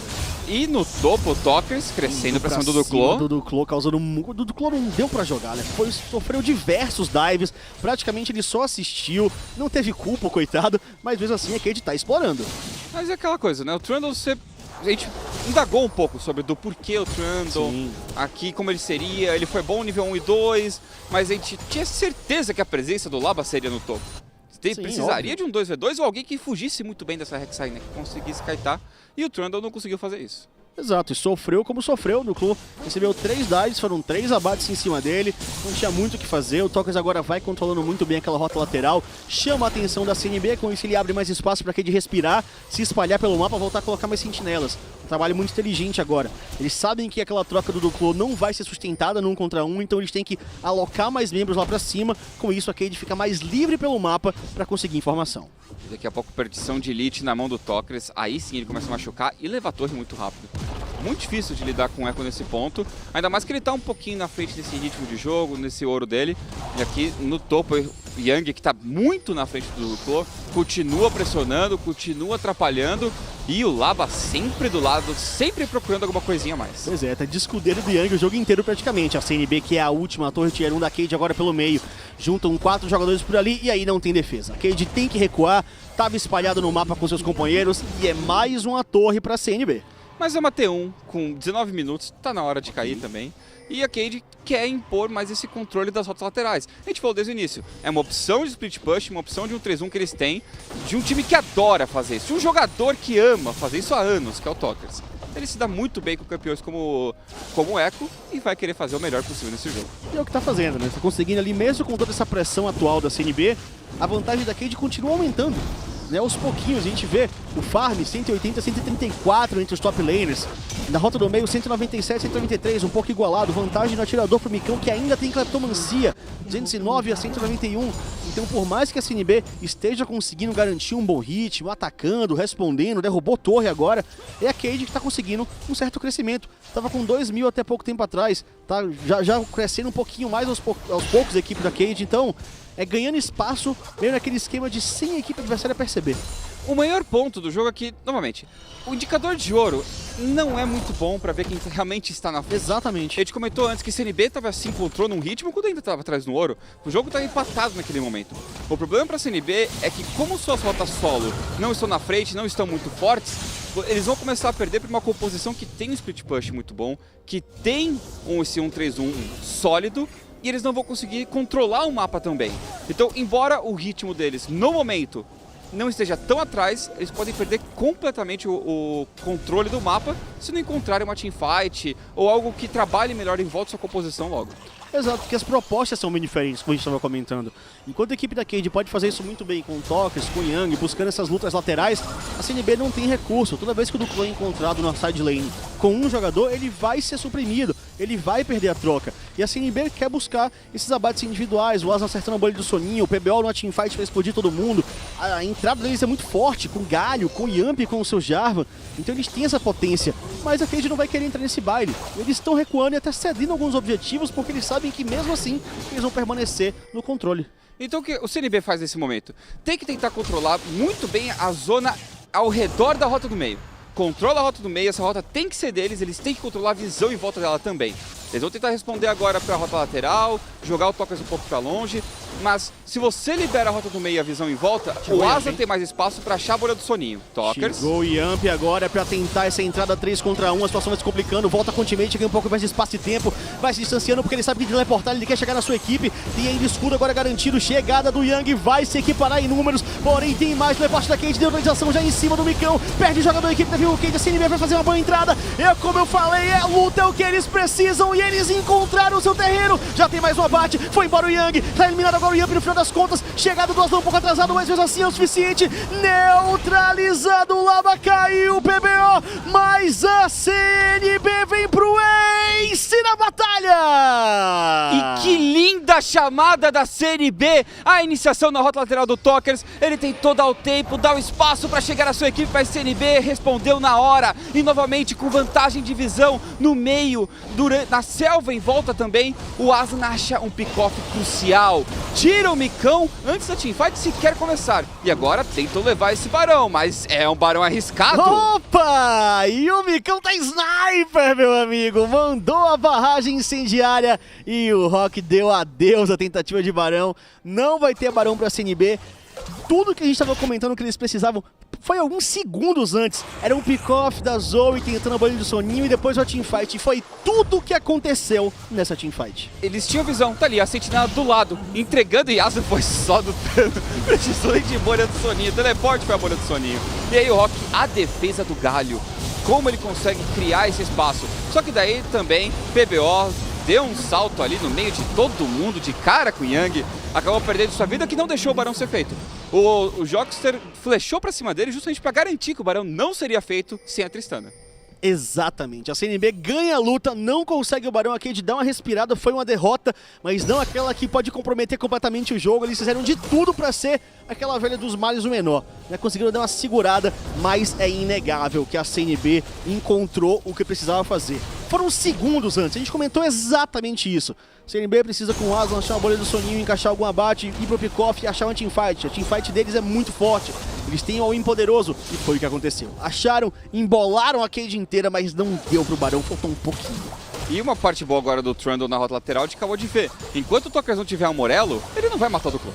Speaker 3: E no topo, o Tokers crescendo pra cima do Duclo.
Speaker 2: Do Duclo, causando muito. O Duclo não deu pra jogar, né? Sofreu diversos dives, praticamente ele só assistiu, não teve culpa, coitado, mas mesmo assim a Keyd tá explorando.
Speaker 3: Mas é aquela coisa, né? O Trundle, a gente indagou um pouco sobre do porquê o Trundle, aqui como ele seria, ele foi bom nível 1 e 2, mas a gente tinha certeza que a presença do Laba seria no topo. Precisaria
Speaker 2: óbvio
Speaker 3: de um 2v2 ou alguém que fugisse muito bem dessa Rek'Sai, né? Que conseguisse kaitar. E o Trundle não conseguiu fazer isso.
Speaker 2: Exato, e sofreu como sofreu no clube. Recebeu 3 dives, foram 3 abates em cima dele, não tinha muito o que fazer. O Tokers agora vai controlando muito bem aquela rota lateral, chama a atenção da CNB, com isso ele abre mais espaço para Keyd respirar, se espalhar pelo mapa, voltar a colocar mais sentinelas. Um trabalho muito inteligente agora. Eles sabem que aquela troca do Duclo não vai ser sustentada num contra um, então eles têm que alocar mais membros lá pra cima. Com isso a Keyd fica mais livre pelo mapa para conseguir informação.
Speaker 3: Daqui a pouco perdição de elite na mão do Tokers, aí sim ele começa a machucar e leva a torre muito rápido. Muito difícil de lidar com o Echo nesse ponto, ainda mais que ele tá um pouquinho na frente desse ritmo de jogo, nesse ouro dele. E aqui no topo, o Yang, que tá muito na frente do Duclo, continua pressionando, continua atrapalhando. E o Laba sempre do lado, sempre procurando alguma coisinha a mais.
Speaker 2: Pois é, tá de escudeiro do Yang o jogo inteiro praticamente. A CNB, que é a última, a torre tier 1 da Keyd agora pelo meio. Juntam 4 jogadores por ali e aí não tem defesa. A Keyd tem que recuar, tava espalhado no mapa com seus companheiros e é mais uma torre pra CNB.
Speaker 3: Mas é uma T1 com 19 minutos, tá na hora de cair também. E a Keyd quer impor mais esse controle das rotas laterais. A gente falou desde o início, é uma opção de split push, uma opção de um 3-1 que eles têm, de um time que adora fazer isso, de um jogador que ama fazer isso há anos, que é o Tokers. Ele se dá muito bem com campeões como o Echo e vai querer fazer o melhor possível nesse jogo.
Speaker 2: E é o que tá fazendo, né? Tá conseguindo ali, mesmo com toda essa pressão atual da CNB, a vantagem da Keyd continua aumentando. Né, aos pouquinhos a gente vê o farm 180, 134 entre os top laners. Na rota do meio 197, 193, um pouco igualado. Vantagem no atirador pro Micão, que ainda tem cleptomancia, 209 a 191. Então por mais que a CNB esteja conseguindo garantir um bom ritmo, atacando, respondendo, derrubou torre agora, é a Keyd que tá conseguindo um certo crescimento. Tava com 2.000 até pouco tempo atrás, tá já crescendo um pouquinho mais aos poucos a equipe da Keyd, então é ganhando espaço, meio naquele esquema de sem a equipe adversária perceber.
Speaker 3: O maior ponto do jogo é que, novamente, o indicador de ouro não é muito bom pra ver quem realmente está na frente.
Speaker 2: Exatamente.
Speaker 3: A gente comentou antes que CNB se encontrou num ritmo quando ainda estava atrás no ouro. O jogo estava empatado naquele momento. O problema pra CNB é que, como suas rotas solo não estão na frente, não estão muito fortes, eles vão começar a perder para uma composição que tem um split push muito bom, que tem esse 1-3-1 sólido, e eles não vão conseguir controlar o mapa também. Então, embora o ritmo deles, no momento, não esteja tão atrás, eles podem perder completamente o controle do mapa se não encontrarem uma teamfight ou algo que trabalhe melhor em volta da sua composição logo.
Speaker 2: Exato, porque as propostas são bem diferentes, como a gente estava comentando. Enquanto a equipe da Keyd pode fazer isso muito bem com o Tokers, com o Yang, buscando essas lutas laterais, a CNB não tem recurso. Toda vez que o Duclo é encontrado na side lane com um jogador, ele vai ser suprimido, ele vai perder a troca. E a CNB quer buscar esses abates individuais, o Asa acertando a bolha do Soninho, o PBO no teamfight para explodir todo mundo. A entrada deles é muito forte, com Galho, com Yamp, com o seu Jarvan. Então eles têm essa potência, mas a Keyd não vai querer entrar nesse baile. Eles estão recuando e até cedendo alguns objetivos, porque eles sabem que mesmo assim, eles vão permanecer no controle.
Speaker 3: Então o que o CNB faz nesse momento? Tem que tentar controlar muito bem a zona ao redor da rota do meio. Controla a rota do meio, essa rota tem que ser deles, eles têm que controlar a visão em volta dela também. Eles vão tentar responder agora para a rota lateral, jogar o Tokers um pouco para longe, mas se você libera a rota do meio e a visão em volta, o Asa tem mais espaço para achar a bolha do Soninho. Tokers.
Speaker 2: Chegou o Yamp agora para tentar essa entrada 3 contra 1, a situação vai se complicando, volta com o ultimate, ganha um pouco mais de espaço e tempo, vai se distanciando porque ele sabe que de teleportar ele quer chegar na sua equipe, tem ainda escudo agora garantido, chegada do Yang, vai se equiparar em números, porém tem mais teleporte da Keyd, neutralização já em cima do Micão, perde o jogador da equipe da Vivo Keyd, a CNB vai fazer uma boa entrada, como eu falei, a luta é o que eles precisam e eles encontraram o seu terreno, já tem mais um abate, foi embora o Yang, tá eliminado agora o Yamp no final das contas, chegada do Aslan um pouco atrasado, mas mesmo assim é o suficiente, neutralizado, o Laba caiu, o PBO, mas a CNB vem pro Ace na batalha!
Speaker 3: E que linda chamada da CNB, a iniciação na rota lateral do Tokers, ele tem todo o tempo, dá o espaço para chegar à sua equipe, mas a CNB respondeu na hora, e novamente com vantagem de visão no meio, na selva em volta também, o Aslan acha um pick-off crucial, tira o Micão antes da teamfight sequer começar, e agora tentam levar esse barão, mas é um barão arriscado.
Speaker 2: Opa! E o Micão tá sniper, meu amigo, mandou a barragem incendiária e o Rock deu adeus à tentativa de barão, não vai ter barão pra CNB. Tudo que a gente estava comentando que eles precisavam foi alguns segundos antes. Era um pick-off da Zoe tentando a bolinha do Soninho e depois uma teamfight. E foi tudo o que aconteceu nessa teamfight.
Speaker 3: Eles tinham visão, tá ali, a sentinela do lado, entregando e Asa foi só do dano. Precisou ir de bolha do Soninho, teleporte foi a bolha do Soninho. E aí o Rock, a defesa do Galho. como ele consegue criar esse espaço. Só que daí também PBO deu um salto ali no meio de todo mundo, de cara com o Yang, acabou perdendo sua vida, que não deixou o Barão ser feito. O Jockster flechou pra cima dele justamente pra garantir que o Barão não seria feito sem a Tristana.
Speaker 2: Exatamente, a CNB ganha a luta, não consegue o Barão aqui de dar uma respirada, foi uma derrota, mas não aquela que pode comprometer completamente o jogo. Eles fizeram de tudo pra ser aquela velha dos males o menor, né? Conseguiram dar uma segurada, mas é inegável que a CNB encontrou o que precisava fazer. Foram segundos antes, a gente comentou exatamente isso. CNB precisa com o Aslan achar uma bolha do soninho, encaixar algum abate, ir pro pick-off e achar uma teamfight. A teamfight deles é muito forte, eles têm um all-in poderoso, e foi o que aconteceu. Acharam, embolaram a Keyd inteira, mas não deu pro Barão, faltou um pouquinho.
Speaker 3: E uma parte boa agora do Trundle na rota lateral, a gente acabou de ver. Enquanto o Tokers não tiver um Morello, ele não vai matar o Duplo.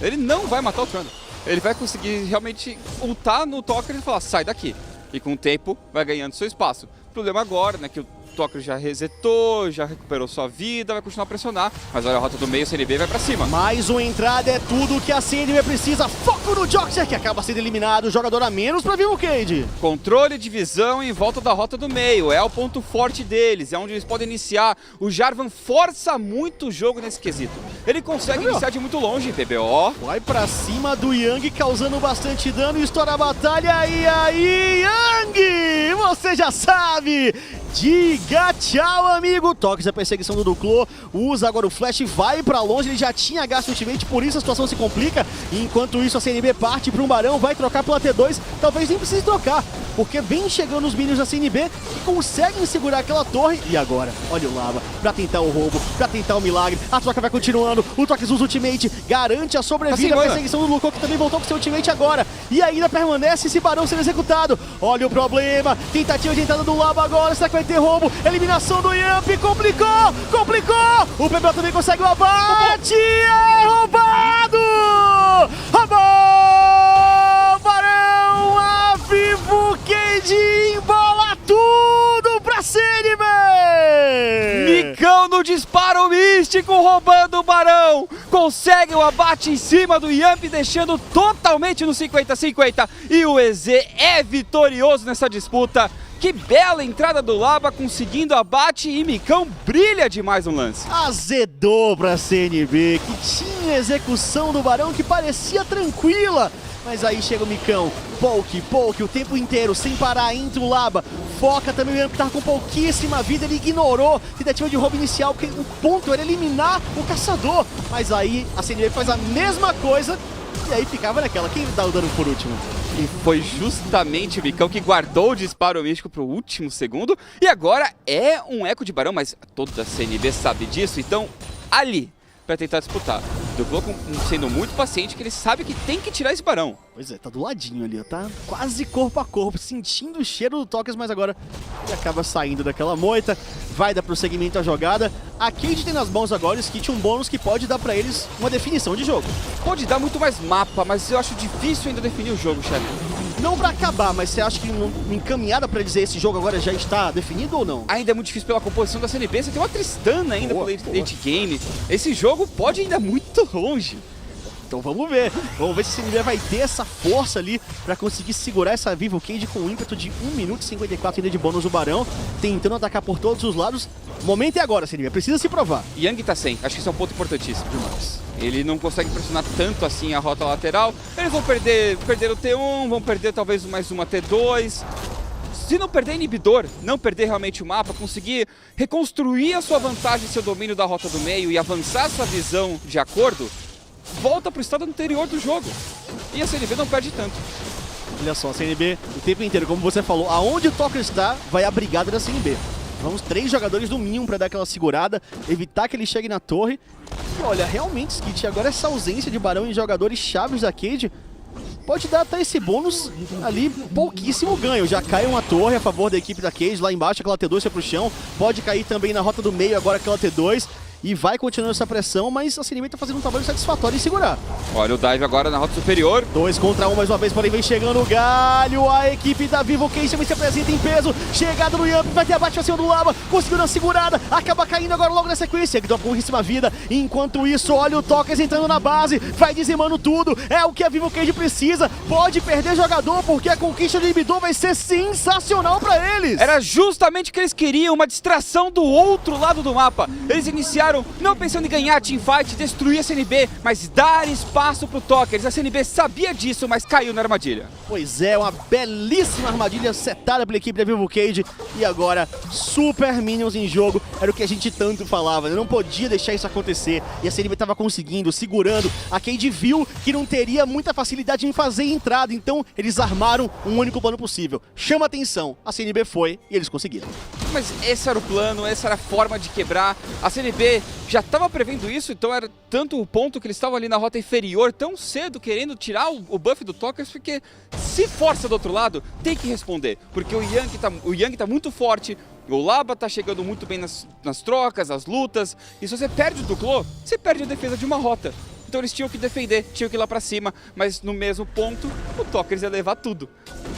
Speaker 3: Ele não vai matar o Trundle. Ele vai conseguir realmente ultar no Tokers e falar, sai daqui. E com o tempo vai ganhando seu espaço. O problema agora, né, que o Toker já resetou, já recuperou sua vida, vai continuar a pressionar. Mas olha a rota do meio, o CNB vai pra cima.
Speaker 2: Mais uma entrada é tudo que a CNB precisa. Foco no Jockster, que acaba sendo eliminado. Jogador a menos pra Vivo Keyd.
Speaker 3: Controle de visão em volta da rota do meio. É o ponto forte deles, é onde eles podem iniciar. O Jarvan força muito o jogo nesse quesito. Ele consegue iniciar de muito longe, PBO.
Speaker 2: Vai pra cima do Yang, causando bastante dano. Estoura a batalha. E aí, Yang? Você já sabe. Diga tchau, amigo. Toques a perseguição do Duclo. Usa agora o flash, vai pra longe. Ele já tinha gasto ultimate, por isso a situação se complica. Enquanto isso, a CNB parte para um Barão, vai trocar pela T2. Talvez nem precise trocar, porque vem chegando os minions da CNB que conseguem segurar aquela torre. E agora, olha o Lava, pra tentar o roubo, pra tentar o milagre. A troca vai continuando. O Toques usa o ultimate, garante a sobrevida. A perseguição do Luco, que também voltou com seu ultimate agora. E ainda permanece esse Barão sendo executado. Olha o problema. Tentativa de entrada do Lava agora. Será que vai ter roubo? Eliminação do Yamp. Complicou! Complicou! O PBO também consegue o abate. É roubado! Roubou! Barão! A Vivo Keyd embola tudo pra CNB!
Speaker 3: Micão no disparo místico, roubando o Barão. Consegue o abate em cima do Yamp, deixando totalmente no 50-50. E o EZ é vitorioso nessa disputa. Que bela entrada do Laba, conseguindo abate, e Micão brilha demais no lance.
Speaker 2: Azedou pra CNB, que tinha execução do Barão que parecia tranquila. Mas aí chega o Micão, poke, o tempo inteiro, sem parar, entra o Laba. Foca também o Yamp, que tava com pouquíssima vida, ele ignorou tentativa de roubo inicial, porque o ponto era eliminar o caçador. Mas aí a CNB faz a mesma coisa, e aí ficava naquela, quem dá o dano por último?
Speaker 3: E foi justamente o Micão que guardou o disparo místico pro último segundo. E agora é um eco de Barão, mas toda a CNB sabe disso, então ali pra tentar disputar. Duclo sendo muito paciente, que ele sabe que tem que tirar esse Barão.
Speaker 2: Pois é, tá do ladinho ali, tá quase corpo a corpo, sentindo o cheiro do Toques, mas agora ele acaba saindo daquela moita, vai dar prosseguimento à jogada. A Keyd tem nas mãos agora o Skit, um bônus que pode dar pra eles uma definição de jogo.
Speaker 3: Pode dar muito mais mapa, mas eu acho difícil ainda definir o jogo, chefe.
Speaker 2: Não pra acabar, mas você acha que uma encaminhada pra dizer esse jogo agora já está definido ou não?
Speaker 3: Ainda é muito difícil pela composição da CNB, você tem uma Tristana ainda pro late game. Esse jogo pode ir ainda muito longe.
Speaker 2: Então vamos ver se a CNB vai ter essa força ali pra conseguir segurar essa Vivo Keyd com um ímpeto de 1 minuto e 54 ainda de bônus do Barão, tentando atacar por todos os lados. O momento é agora, CNB, precisa se provar.
Speaker 3: Yang tá sem, acho que isso é um ponto importantíssimo. Ele não consegue pressionar tanto assim a rota lateral. Eles vão perder o T1, vão perder talvez mais uma T2. Se não perder inibidor, não perder realmente o mapa, conseguir reconstruir a sua vantagem, seu domínio da rota do meio e avançar sua visão de acordo, volta pro estado anterior do jogo. E a CNB não perde tanto.
Speaker 2: Olha só, a CNB o tempo inteiro, como você falou, aonde o Toker está, vai a brigada da CNB. Vamos 3 jogadores no mínimo para dar aquela segurada, evitar que ele chegue na torre. E olha, realmente, Skit, agora essa ausência de Barão em jogadores chaves da Keyd pode dar até esse bônus ali, pouquíssimo ganho. Já cai uma torre a favor da equipe da Keyd, lá embaixo aquela T2 foi pro chão, pode cair também na rota do meio agora aquela T2. e vai continuando essa pressão, mas a CNB tá fazendo um trabalho satisfatório em segurar.
Speaker 3: Olha o dive agora na rota superior.
Speaker 2: 2 contra 1 mais uma vez, porém vem chegando o Galho, a equipe da Vivo Keyd também se apresenta em peso, chegada no Yamp, vai ter abate pra cima do Lava, conseguiu dar uma segurada, acaba caindo agora logo na sequência, que dropa pouquíssima vida, enquanto isso, olha o Tokers entrando na base, vai dizimando tudo, é o que a Vivo Keyd precisa, pode perder jogador, porque a conquista do inibidor vai ser sensacional pra eles.
Speaker 3: Era justamente o que eles queriam, uma distração do outro lado do mapa. Eles iniciaram não pensando em ganhar a teamfight, destruir a CNB, mas dar espaço pro Tokers. A CNB sabia disso, mas caiu na armadilha.
Speaker 2: Pois é, uma belíssima armadilha setada pela equipe da Vivo Keyd. E agora, Super Minions em jogo, era o que a gente tanto falava, né? Não podia deixar isso acontecer. E a CNB estava conseguindo, segurando. A Keyd viu que não teria muita facilidade em fazer a entrada, então eles armaram um único plano possível. Chama atenção, a CNB foi e eles conseguiram.
Speaker 3: Mas esse era o plano, essa era a forma de quebrar. A CNB já estava prevendo isso, então era tanto o ponto que eles estavam ali na rota inferior tão cedo, querendo tirar o buff do Tokers, porque se força do outro lado, tem que responder. Porque o Yang tá muito forte, o Laba tá chegando muito bem nas trocas, nas lutas, e se você perde o Duclo, você perde a defesa de uma rota. Então eles tinham que defender, tinham que ir lá pra cima, mas no mesmo ponto, o Tokers ia levar tudo.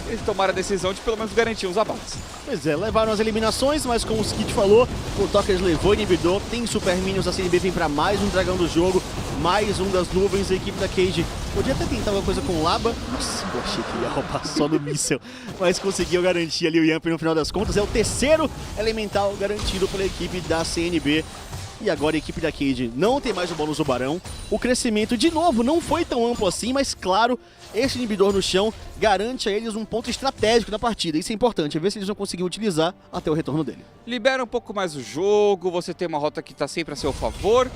Speaker 3: Eles tomaram a decisão de pelo menos garantir uns abates.
Speaker 2: Pois é, levaram as eliminações, mas como o Skid falou, o Tokers levou o inibidor, tem Super Minions, a CNB vem pra mais um dragão do jogo, mais um das nuvens, a equipe da Keyd podia até tentar uma coisa com o Laba, nossa, eu achei que ia roubar só no míssel, mas conseguiu garantir ali o Yamp no final das contas, é o terceiro elemental garantido pela equipe da CNB. E agora a equipe da Keyd não tem mais o bônus do Barão. O crescimento, de novo, não foi tão amplo assim, mas claro, esse inibidor no chão garante a eles um ponto estratégico na partida. Isso é importante, é ver se eles vão conseguir utilizar até o retorno dele.
Speaker 3: Libera um pouco mais o jogo, você tem uma rota que está sempre a seu favor,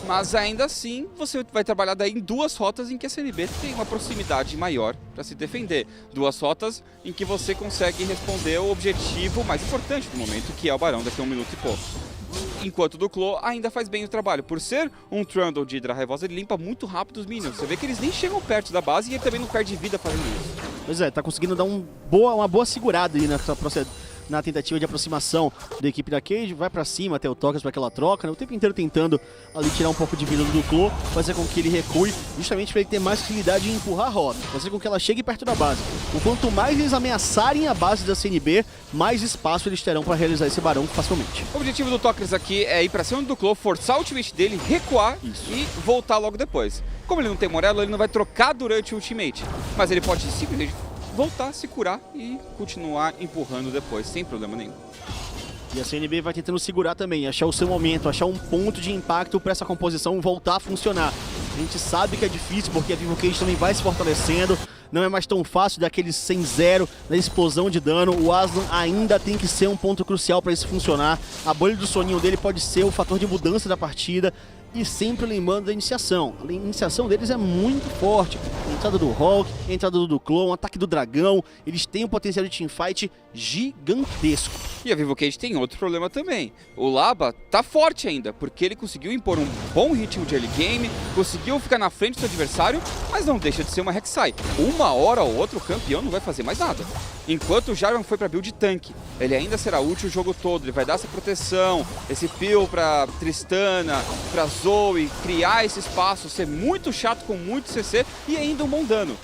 Speaker 3: mas ainda assim você vai trabalhar daí em 2 rotas em que a CNB tem uma proximidade maior para se defender. 2 rotas em que você consegue responder o objetivo mais importante do momento, que é o Barão daqui a 1 minuto e pouco. Enquanto o Duclo ainda faz bem o trabalho. Por ser um Trundle de Hydra Raivosa, ele limpa muito rápido os minions. Você vê que eles nem chegam perto da base e ele também não perde vida fazendo isso.
Speaker 2: Pois é, tá conseguindo dar uma boa segurada ali na tentativa de aproximação da equipe da Keyd, vai pra cima até o Tokers para aquela troca, né? O tempo inteiro tentando ali tirar um pouco de vida do Duclo, fazer com que ele recue, justamente para ele ter mais facilidade em empurrar a rota, fazer com que ela chegue perto da base. O quanto mais eles ameaçarem a base da CNB, mais espaço eles terão para realizar esse barão facilmente.
Speaker 3: O objetivo do Tokers aqui é ir pra cima do Duclo, forçar o ultimate dele, recuar e voltar logo depois. Como ele não tem Morello, ele não vai trocar durante o ultimate, mas ele pode simplesmente voltar, se curar e continuar empurrando depois, sem problema nenhum.
Speaker 2: E a CNB vai tentando segurar também, achar o seu momento, achar um ponto de impacto para essa composição voltar a funcionar. A gente sabe que é difícil porque a Vivo Keyd também vai se fortalecendo, não é mais tão fácil daqueles 100-0 da explosão de dano. O Aslan ainda tem que ser um ponto crucial para isso funcionar. A bolha do soninho dele pode ser o fator de mudança da partida. E sempre lembrando da iniciação. A iniciação deles é muito forte. A entrada do Hulk, a entrada do Duclo, o ataque do Dragão. Eles têm um potencial de teamfight gigantesco.
Speaker 3: E a Vivo Keyd tem outro problema também. O Laba tá forte ainda, porque ele conseguiu impor um bom ritmo de early game, conseguiu ficar na frente do seu adversário, mas não deixa de ser uma Rek'Sai. Uma hora ou outra o campeão não vai fazer mais nada. Enquanto o Jarvan foi pra build tanque, ele ainda será útil o jogo todo, ele vai dar essa proteção, esse peel pra Tristana, pra Zoe, criar esse espaço, ser muito chato com muito CC e ainda um bom dano.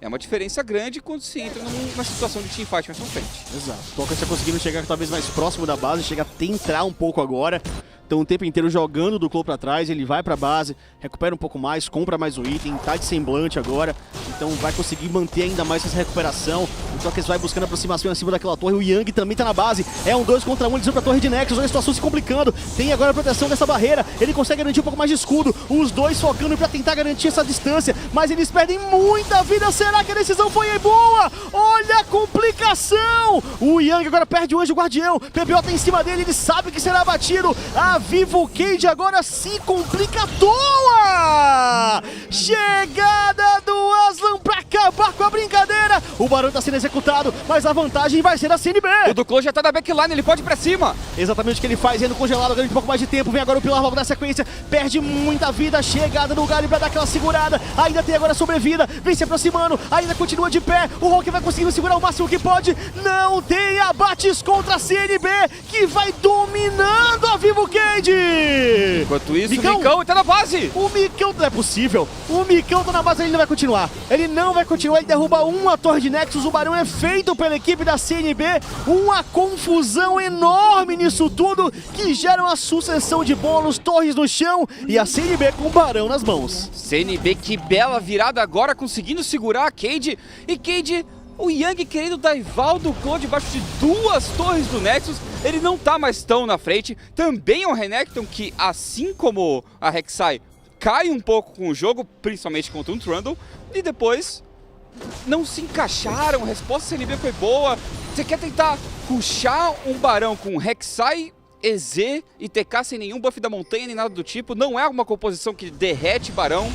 Speaker 3: É uma diferença grande quando se entra numa situação de teamfight mais pra frente.
Speaker 2: Exato. O Tokers está conseguindo chegar talvez mais próximo da base, chega a tentar um pouco agora. Então o tempo inteiro jogando do Duclo pra trás, ele vai pra base, recupera um pouco mais, compra mais o item, tá de semblante agora. Então vai conseguir manter ainda mais essa recuperação. O Tokers vai buscando aproximação acima daquela torre, o Yang também tá na base. É um 2 contra 1, eles vão pra torre de Nexus, olha a situação se complicando. Tem agora a proteção dessa barreira, ele consegue garantir um pouco mais de escudo. Os dois focando pra tentar garantir essa distância, mas eles perdem muita vida. Será que a decisão foi boa? Olha a complicação! O Yang agora perde o Anjo Guardião, PBO tá em cima dele, ele sabe que será abatido. A Vivo Keyd agora se complica à toa! Chegada do Aslan pra acabar com a brincadeira. O Barão tá sendo executado, mas a vantagem vai ser da CNB.
Speaker 3: O Duclo já tá na backline, ele pode ir pra cima.
Speaker 2: Exatamente o que ele faz, indo congelado, ganha um pouco mais de tempo. Vem agora o Pilar logo na sequência, perde muita vida. Chegada no galho pra dar aquela segurada. Ainda tem agora sobrevida, vem se aproximando, ainda continua de pé. O Rock vai conseguindo segurar o máximo que pode. Não tem abates contra a CNB, que vai dominando a Vivo Keyd.
Speaker 3: Enquanto isso, o Micão tá na base.
Speaker 2: O Micão não é possível. O Micão tá na base, ele não vai continuar. Ele não vai continuar, ele derruba uma torre de Nexus. O Barão é feito pela equipe da CNB. Uma confusão enorme nisso tudo, que gera uma sucessão de bônus, torres no chão e a CNB com o Barão nas mãos.
Speaker 3: CNB, que bela virada agora, conseguindo segurar a Keyd. E Keyd, o Yang querendo daivar o Duclo debaixo de duas torres do Nexus. Ele não tá mais tão na frente. Também é um Renekton que, assim como a Rek'Sai, cai um pouco com o jogo, principalmente contra um Trundle. E depois não se encaixaram, a resposta da CNB foi boa. Você quer tentar puxar um Barão com Rek'Sai, EZ e TK sem nenhum buff da montanha nem nada do tipo. Não é uma composição que derrete Barão.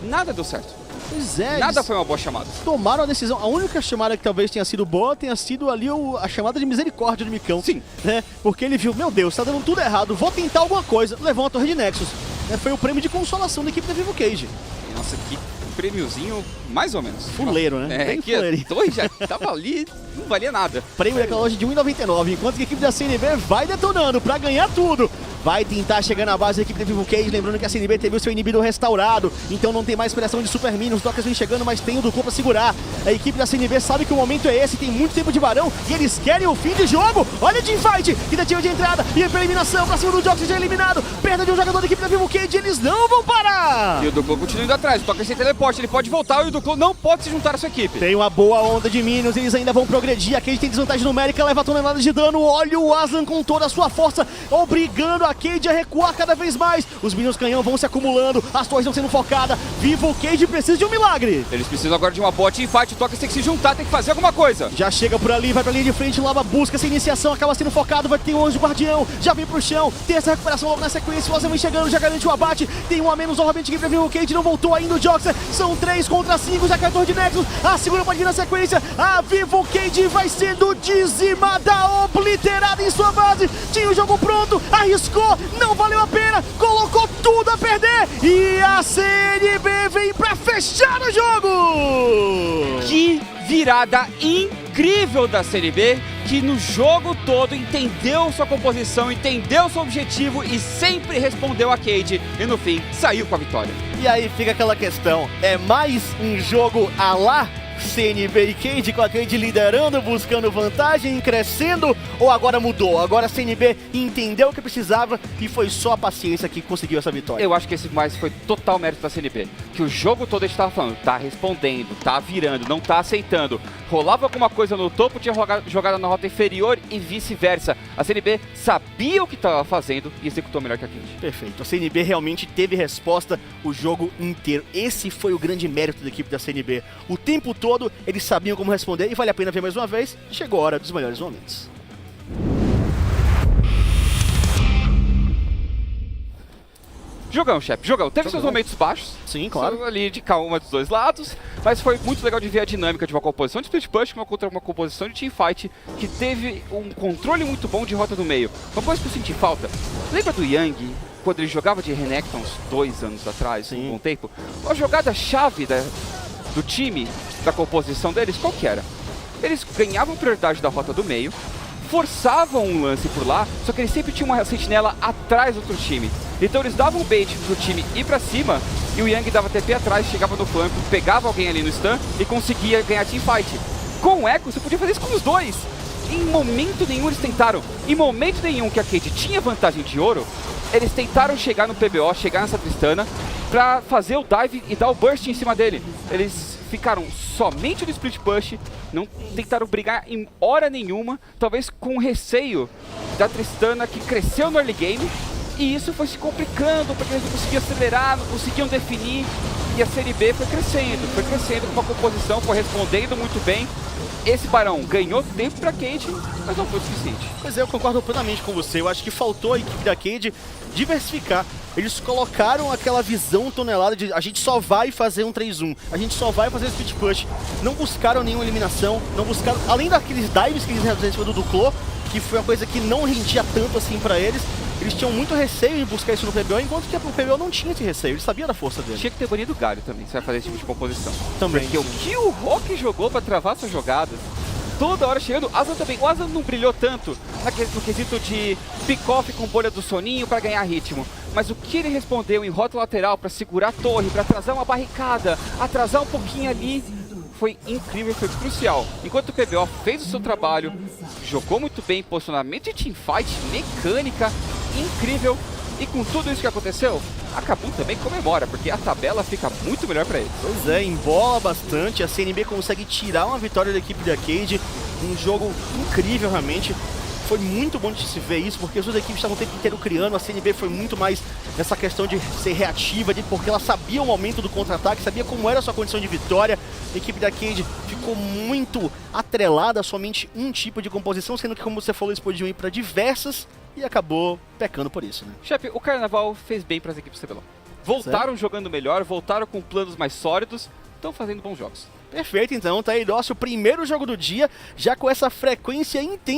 Speaker 3: Nada deu certo.
Speaker 2: Pois é,
Speaker 3: nada foi uma boa chamada.
Speaker 2: Tomaram a decisão. A única chamada que talvez tenha sido boa tenha sido ali a chamada de misericórdia do Micão.
Speaker 3: Sim.
Speaker 2: Né? Porque ele viu, meu Deus, tá dando tudo errado, vou tentar alguma coisa. Levou uma torre de Nexus. Foi o prêmio de consolação da equipe da Vivo Keyd.
Speaker 3: Nossa, que prêmiozinho, mais ou menos.
Speaker 2: Fuleiro, né?
Speaker 3: É,
Speaker 2: bem
Speaker 3: que
Speaker 2: fuleiro.
Speaker 3: a torre já tava ali, não valia nada.
Speaker 2: Prêmio daquela loja de 1,99, enquanto que a equipe da CNB vai detonando pra ganhar tudo. Vai tentar chegar na base da equipe da Vivo Keyd, lembrando que a CNB teve o seu inibidor restaurado, então não tem mais pressão de Super Minions, os Dockers vem chegando, mas tem o Duclo pra segurar. A equipe da CNB sabe que o momento é esse, tem muito tempo de Barão, e eles querem o fim de jogo. Olha o teamfight, tentativa de entrada, e a eliminação pra cima do Jogo, já eliminado. Perda de um jogador da equipe da Vivo Keyd, eles não vão parar.
Speaker 3: E o Duclo continua indo atrás, o Docker sem teleporte, ele pode voltar e o Duclo não pode se juntar à sua equipe.
Speaker 2: Tem uma boa onda de Minions, eles ainda vão progredir, a Keyd tem desvantagem numérica, leva toneladas de dano. Olha o Aslan com toda a sua força, obrigando a Keyd a recuar cada vez mais. Os Minions canhão vão se acumulando, as torres estão sendo focadas. Vivo Keyd precisa de um milagre.
Speaker 3: Eles precisam agora de uma boa teamfight, o Docker tem que se juntar, tem que fazer alguma coisa.
Speaker 2: Já chega por ali, vai pra linha de frente, Lava busca essa iniciação, acaba sendo focado, vai ter o Anjo Guardião, já vem pro chão, tem essa recuperação logo na sequência, o Aslan vem chegando, já garante o abate, tem um a menos novamente aqui pra Vivo Keyd, não voltou ainda o Joxer, são 3 contra 5, já cai a torre de Nexus, a segunda pode vir na sequência, a Vivo Keyd vai sendo dizimada, obliterada em sua base, tinha o jogo pronto, arriscou, não valeu a pena, colocou tudo a perder, e a CNB vem pra fechar o jogo!
Speaker 3: Que virada incrível da CNB, que no jogo todo entendeu sua composição, entendeu seu objetivo e sempre respondeu a Keyd, e no fim saiu com a vitória.
Speaker 2: E aí fica aquela questão, é mais um jogo à la CNB e Keyd, com a Keyd liderando, buscando vantagem, crescendo, ou agora mudou? Agora a CNB entendeu o que precisava e foi só a paciência que conseguiu essa vitória.
Speaker 3: Eu acho que esse mais foi total mérito da CNB, que o jogo todo a gente tava falando, tá respondendo, tá virando, não tá aceitando. Rolava alguma coisa no topo, tinha jogada na rota inferior e vice-versa. A CNB sabia o que estava fazendo e executou melhor que a Keyd.
Speaker 2: Perfeito, a CNB realmente teve resposta o jogo inteiro. Esse foi o grande mérito da equipe da CNB. O tempo todo eles sabiam como responder e vale a pena ver mais uma vez. Chegou a hora dos melhores momentos.
Speaker 3: Jogão, chefe, jogão. Teve seus momentos baixos.
Speaker 2: Sim, claro.
Speaker 3: Só ali de calma dos dois lados. Mas foi muito legal de ver a dinâmica de uma composição de split push contra uma composição de teamfight que teve um controle muito bom de rota do meio. Uma coisa que eu senti falta. Lembra do Yang, quando ele jogava de Renekton uns 2 anos atrás, um bom tempo? A jogada-chave do time, da composição deles, qual que era? Eles ganhavam prioridade da rota do meio, forçavam um lance por lá, só que eles sempre tinham uma sentinela atrás do outro time. Então eles davam o bait pro time ir pra cima, e o Yang dava TP atrás, chegava no flanco, pegava alguém ali no stun e conseguia ganhar teamfight. Com o Echo, você podia fazer isso com os dois. Em momento nenhum eles tentaram. Em momento nenhum que a Keyd tinha vantagem de ouro, eles tentaram chegar no PBO, chegar nessa Tristana, pra fazer o dive e dar o burst em cima dele. Eles ficaram somente no split push, não tentaram brigar em hora nenhuma, talvez com receio da Tristana que cresceu no early game, e isso foi se complicando, porque eles não conseguiam acelerar, não conseguiam definir, e a CNB foi crescendo com uma composição, foi respondendo muito bem. Esse Barão ganhou tempo pra Keyd, mas não foi o suficiente.
Speaker 2: Pois é, eu concordo plenamente com você. Eu acho que faltou a equipe da Keyd diversificar. eles colocaram aquela visão tonelada de a gente só vai fazer um 3-1, a gente só vai fazer split push. Não buscaram nenhuma eliminação, não buscaram, além daqueles dives que eles realizaram em cima do Duclo, que foi uma coisa que não rendia tanto assim pra eles. Eles tinham muito receio de buscar isso no PBO, enquanto que o PBO não tinha esse receio, ele sabia da força dele.
Speaker 3: Tinha que ter banido o Galho também, você vai fazer esse tipo de composição.
Speaker 2: Também.
Speaker 3: Porque o que o Rock jogou pra travar suas jogadas, toda hora chegando, o Asa também. O Asa não brilhou tanto no quesito de pick-off com bolha do soninho pra ganhar ritmo. Mas o que ele respondeu em rota lateral pra segurar a torre, pra atrasar uma barricada, atrasar um pouquinho ali, foi incrível, foi crucial. Enquanto o PBO fez o seu trabalho, jogou muito bem, posicionamento de teamfight, mecânica, incrível. E com tudo isso que aconteceu, a Kabum também comemora, porque a tabela fica muito melhor pra eles.
Speaker 2: Pois é, embola bastante, a CNB consegue tirar uma vitória da equipe da Keyd, um jogo incrível realmente. Foi muito bom de se ver isso, porque as duas equipes estavam o tempo inteiro criando, a CNB foi muito mais nessa questão de ser reativa, porque ela sabia o momento do contra-ataque, sabia como era a sua condição de vitória. A equipe da Keyd ficou muito atrelada a somente um tipo de composição, sendo que, como você falou, eles podiam ir para diversas e acabou pecando por isso, né?
Speaker 3: Chefe, o Carnaval fez bem para as equipes CBLoL. Voltaram jogando melhor, voltaram com planos mais sólidos, estão fazendo bons jogos.
Speaker 2: Perfeito, então, tá aí nosso primeiro jogo do dia, já com essa frequência intensa